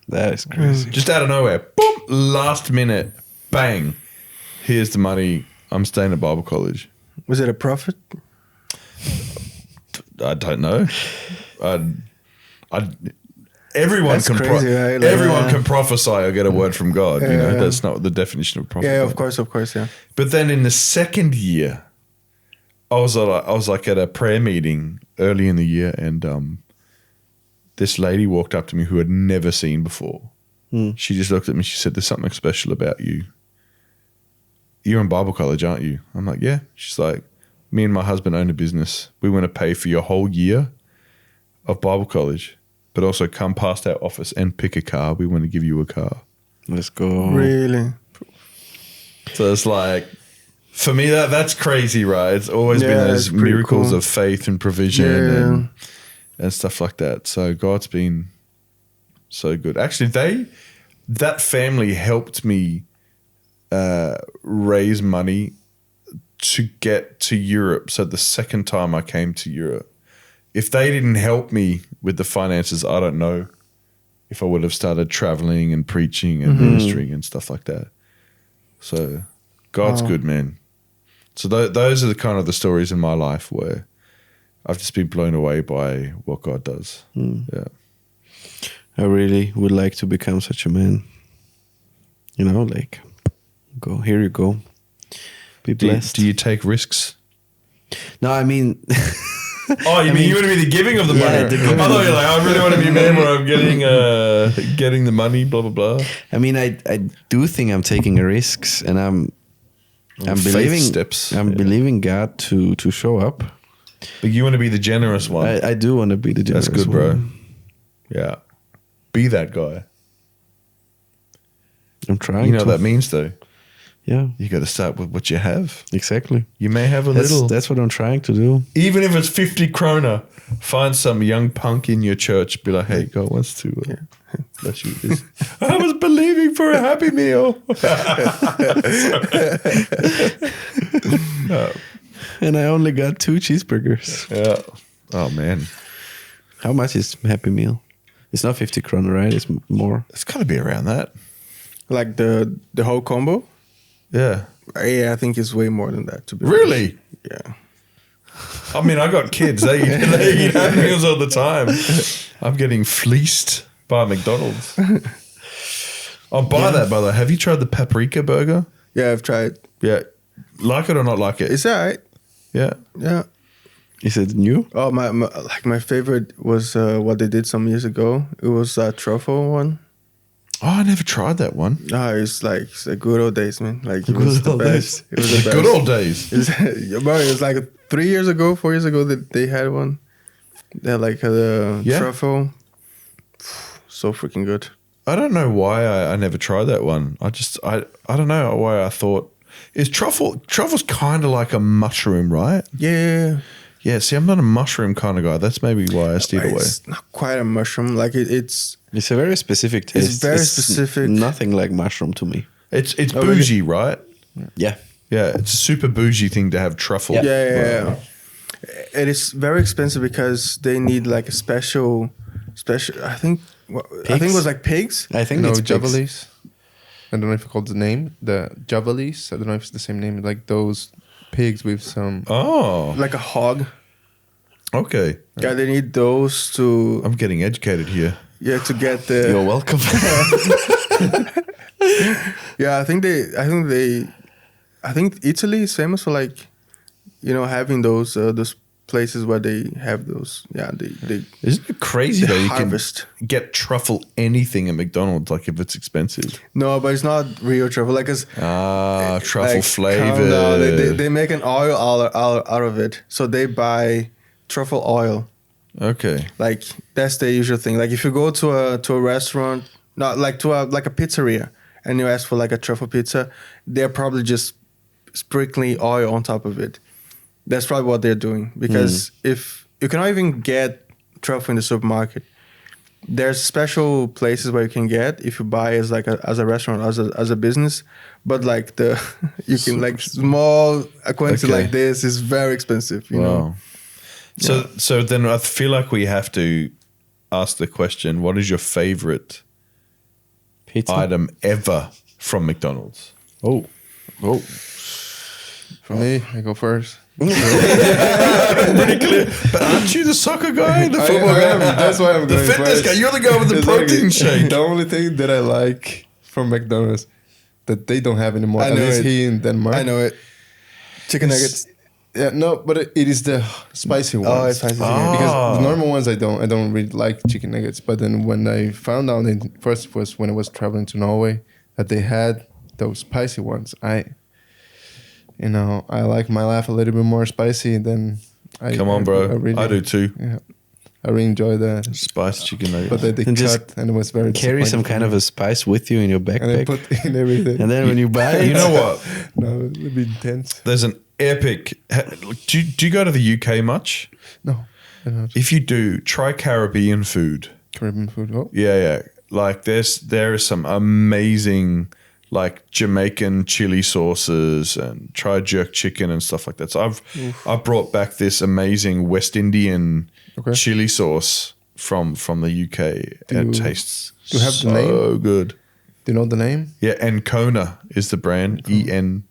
That is crazy. Just out of nowhere. Boom. Last minute. Bang. Here's the money. I'm staying at Bible college. Was it a prophet? I don't know. Everyone That's can crazy, right? Like, everyone can prophesy or get a word from God. You know, that's not the definition of prophet. Yeah, of course, yeah. But then in the second year, I was like at a prayer meeting early in the year, and this lady walked up to me who I'd never seen before. She just looked at me. She said, "There's something special about you. You're in Bible college, aren't you?" I'm like, "Yeah." She's like, "Me and my husband own a business. We want to pay for your whole year of Bible college, but also come past our office and pick a car. We want to give you a car." Let's go. Really? So it's like, for me, that's crazy, right? It's always been those miracles cool. of faith and provision and stuff like that. So God's been so good. Actually, that family helped me raise money to get to Europe. So the second time I came to Europe, if they didn't help me with the finances, I don't know if I would have started traveling and preaching and ministering and stuff like that. So God's good, man. So those are the kind of the stories in my life where I've just been blown away by what God does. Yeah. I really would like to become such a man. You know, like, here you go. Be blessed. Do you take risks? No, I mean... Oh, you mean you want to be the giving of the money? I thought you're like, I really want to be a man where I'm getting the money, blah, blah, blah. I mean, I do think I'm taking risks, and I'm believing steps. I'm believing God to show up. But you want to be the generous one. I do want to be the generous one. That's good, bro. Yeah. Be that guy. I'm trying. You know what that means, though? Yeah. You got to start with what you have. Exactly. You may have a little. That's what I'm trying to do. Even if it's 50 kroner, find some young punk in your church. Be like, hey, God wants to bless you with this. I was believing for a Happy Meal. And I only got 2 cheeseburgers. Yeah. Oh, man. How much is Happy Meal? It's not 50 kroner, right? It's more. It's got to be around that. Like the whole combo? Yeah. Yeah, I think it's way more than that. To be Really? honest. Yeah. I mean, I got kids. They eat Happy Meals all the time. I'm getting fleeced by McDonald's. I'll buy that, by the way. Have you tried the paprika burger? Yeah, I've tried. Yeah. like it or not like it? It's alright. Yeah. Yeah. Is it new? Oh, my favorite was what they did some years ago. It was a truffle one. Oh, I never tried that one. It's like it's the good old days, man. Like it was the best. It was the best. Good old days. Bro, it was like 4 years ago that they had one. They had like the truffle. So freaking good. I don't know why I never tried that one. I don't know why I thought is truffle's kind of like a mushroom, right? Yeah. Yeah, see, I'm not a mushroom kind of guy. That's maybe why I steered away. It's not quite a mushroom. Like it's a very specific taste. It's very specific. Nothing like mushroom to me. It's bougie, right? Yeah. Yeah, it's a super bougie thing to have truffle. Yeah. It is very expensive because they need like a special. I think it was like pigs. I think it's javalis. I don't know if you called the name the javalis. I don't know if it's the same name. Like those pigs with some. Oh, like a hog. Okay. Yeah, they need those to. I'm getting educated here. Yeah, to get the. You're welcome. Yeah, I think Italy is famous for like, having those places where they have those. Yeah, they. Isn't it crazy though? You harvest. can get truffle anything at McDonald's, like if it's expensive. No, but it's not real truffle. Like, truffle like, flavor. No, they make an oil out of it, so they buy truffle oil. Okay. Like that's the usual thing. Like if you go to a restaurant, not like to a pizzeria, and you ask for like a truffle pizza, they're probably just sprinkling oil on top of it. That's probably what they're doing, because if you cannot even get truffle in the supermarket, there's special places where you can get if you buy as a restaurant, as a business. But like you can like small quantity like this is very expensive. You know. So then I feel like we have to ask the question: what is your favorite pizza item ever from McDonald's? Oh. For me, I go first. Pretty clear. But aren't you the soccer guy? The football guy? That's why I'm the going fitness first. guy. You're the guy with the protein shake. The only thing that I like from McDonald's that they don't have anymore, at least here in Denmark. I know it. Chicken nuggets. Yeah, no, but it is the spicy ones. Oh, it's spicy. Because the normal ones I don't really like chicken nuggets. But then when I found out, first was when I was traveling to Norway, that they had those spicy ones. I like my life a little bit more spicy than Come on, bro. I do too. Yeah, I really enjoy that Spiced chicken nuggets. But they cut, and it was very carry some kind of a spice with you in your backpack. and then put in everything. And then when you buy it, You know what? No, it would be intense. There's an epic. Do you go to the UK much? No, I don't. If you do, try Caribbean food. Caribbean food. Oh, Yeah. Like there is some amazing like Jamaican chili sauces, and try jerk chicken and stuff like that. So I brought back this amazing West Indian chili sauce from the UK. It tastes do you have so the name? good. do you know the name? Yeah, Encona is the brand. ENCONA.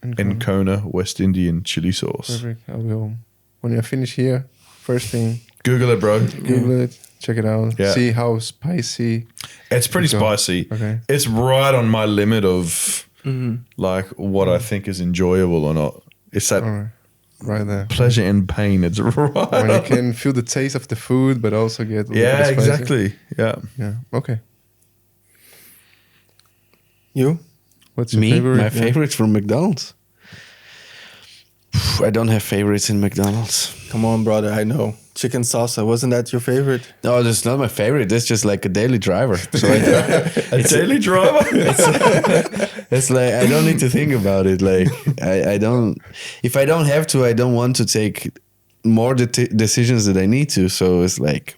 Encona West Indian chili sauce. Perfect. I will. When I finish here, first thing, Google it, bro. Google it, check it out, Yeah. see how spicy. It's pretty spicy. Okay. It's right on my limit of like what I think is enjoyable or not. It's that All right, right there. pleasure and pain. It's right. When you on. can feel the taste of the food, but also get a little Yeah, bit spicy. exactly. Yeah. Yeah. Okay. You? What's your me, favorite? my favorite from McDonald's. I don't have favorites in McDonald's. Come on, brother. I know. Chicken salsa. Wasn't that your favorite? No, that's not my favorite. That's just like a daily driver. So A daily driver. it's like I don't need to think about it. Like I don't. If I don't have to, I don't want to take more decisions that I need to. So it's like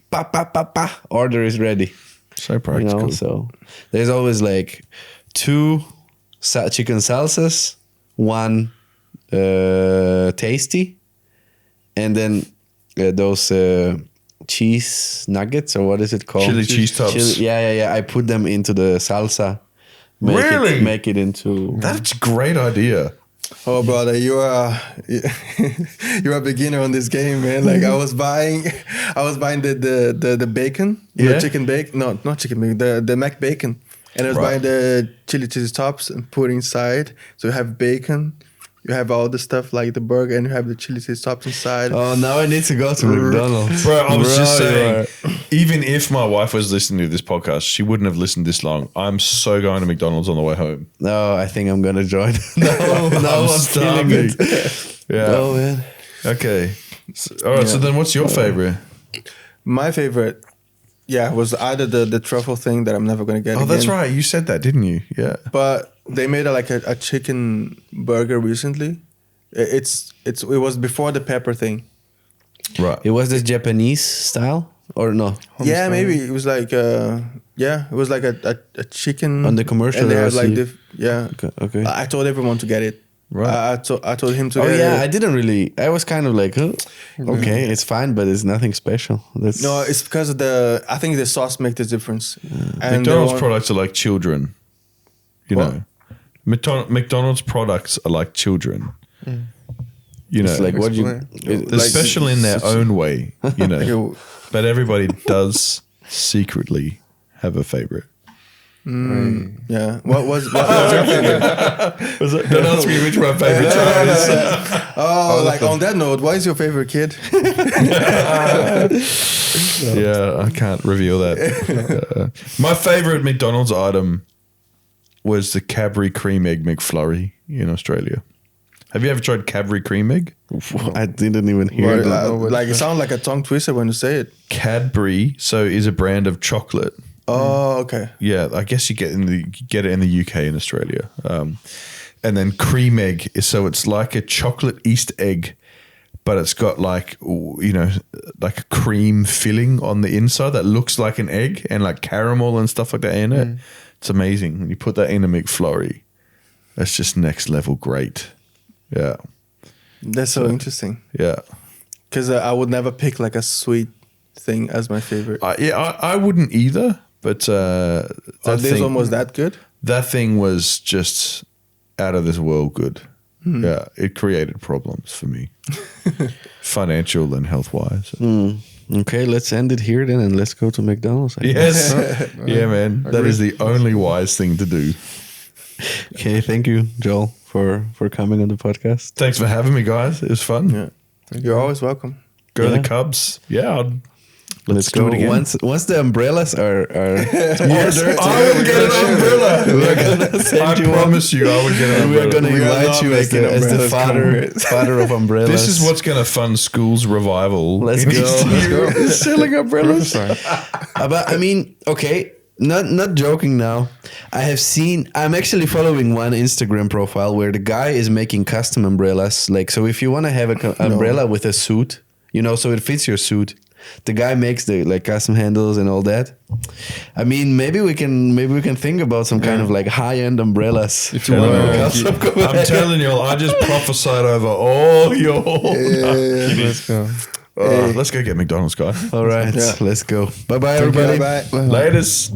order is ready. So practical. So there's always like 2 chicken salsas, 1 tasty, and then those cheese nuggets, or what is it called? Chili cheese tops. Yeah. I put them into the salsa. Make it into. That's a great idea. Oh, brother, you're a beginner on this game, man. Like I was buying the bacon, Yeah. the chicken bacon. No, not chicken bacon. The Mac bacon. And I was buying the chili cheese tops and put inside. So you have bacon, you have all the stuff like the burger, and you have the chili cheese tops inside. Oh, now I need to go to McDonald's. Bro, I was just saying, even if my wife was listening to this podcast, she wouldn't have listened this long. I'm so going to McDonald's on the way home. No, I think I'm gonna join. No, I'm feeling it. Yeah. Oh man. Okay. So, all right. So then, what's your favorite? My favorite, was either the truffle thing that I'm never gonna get. Oh, that's right. You said that, didn't you? Yeah. But they made a chicken burger recently. It was before the pepper thing. Right. It was the Japanese style or no? Yeah, maybe it was like it was like a chicken On the commercial and they had like recipe. Okay. I told everyone to get it. Right. I told him to Oh get yeah, it. I didn't really. I was kind of like, okay, it's fine, but it's nothing special. That's No, it's because of I think the sauce makes the difference. And McDonald's products are like children. You know, McDonald's products are like children. You know, It's like what you. they're special in their own way. You know, but everybody does secretly have a favorite. Yeah. What was your favorite? Don't ask me which my favorite child is. Like on that note, what is your favorite kid? Yeah, I can't reveal that. My favorite McDonald's item was the Cadbury Cream Egg McFlurry in Australia. Have you ever tried Cadbury Cream Egg? I didn't even hear that. Like it sounds like a tongue twister when you say it. Cadbury, is a brand of chocolate. Oh, okay. Yeah, I guess you get it in the UK and Australia. And then cream egg it's like a chocolate Easter egg, but it's got like like a cream filling on the inside that looks like an egg and like caramel and stuff like that in it. It's amazing. When you put that in a McFlurry, that's just next level great. Yeah. That's so interesting. Yeah. Because I would never pick like a sweet thing as my favorite. I wouldn't either, but This one was that good? That thing was just out of this world good. Yeah, it created problems for me, financial and health-wise. Okay, let's end it here then, and let's go to McDonald's. Yes, yeah, man, that is the only wise thing to do. Okay, thank you, Joel, for coming on the podcast. Thanks for having me, guys. It was fun. Yeah. You're always welcome. Go the Cubs. Yeah, Let's do go it again. Once the umbrellas are Yes, I will get an umbrella. we're gonna send I you promise you, I will get an and we're umbrella. gonna invite you as the father of umbrellas. This is what's going to fund schools revival. Let's go. Selling umbrellas. But I mean, okay, not joking now. I'm actually following one Instagram profile where the guy is making custom umbrellas. Like, so if you want to have an umbrella with a suit, so it fits your suit. The guy makes the like custom handles and all that. I mean, maybe we can think about some kind of like high-end umbrellas. If you I'm telling you, I just prophesied over all your. Let's go. Let's go get McDonald's, guys. All right, let's go. Bye-bye, everybody. Bye. Laters.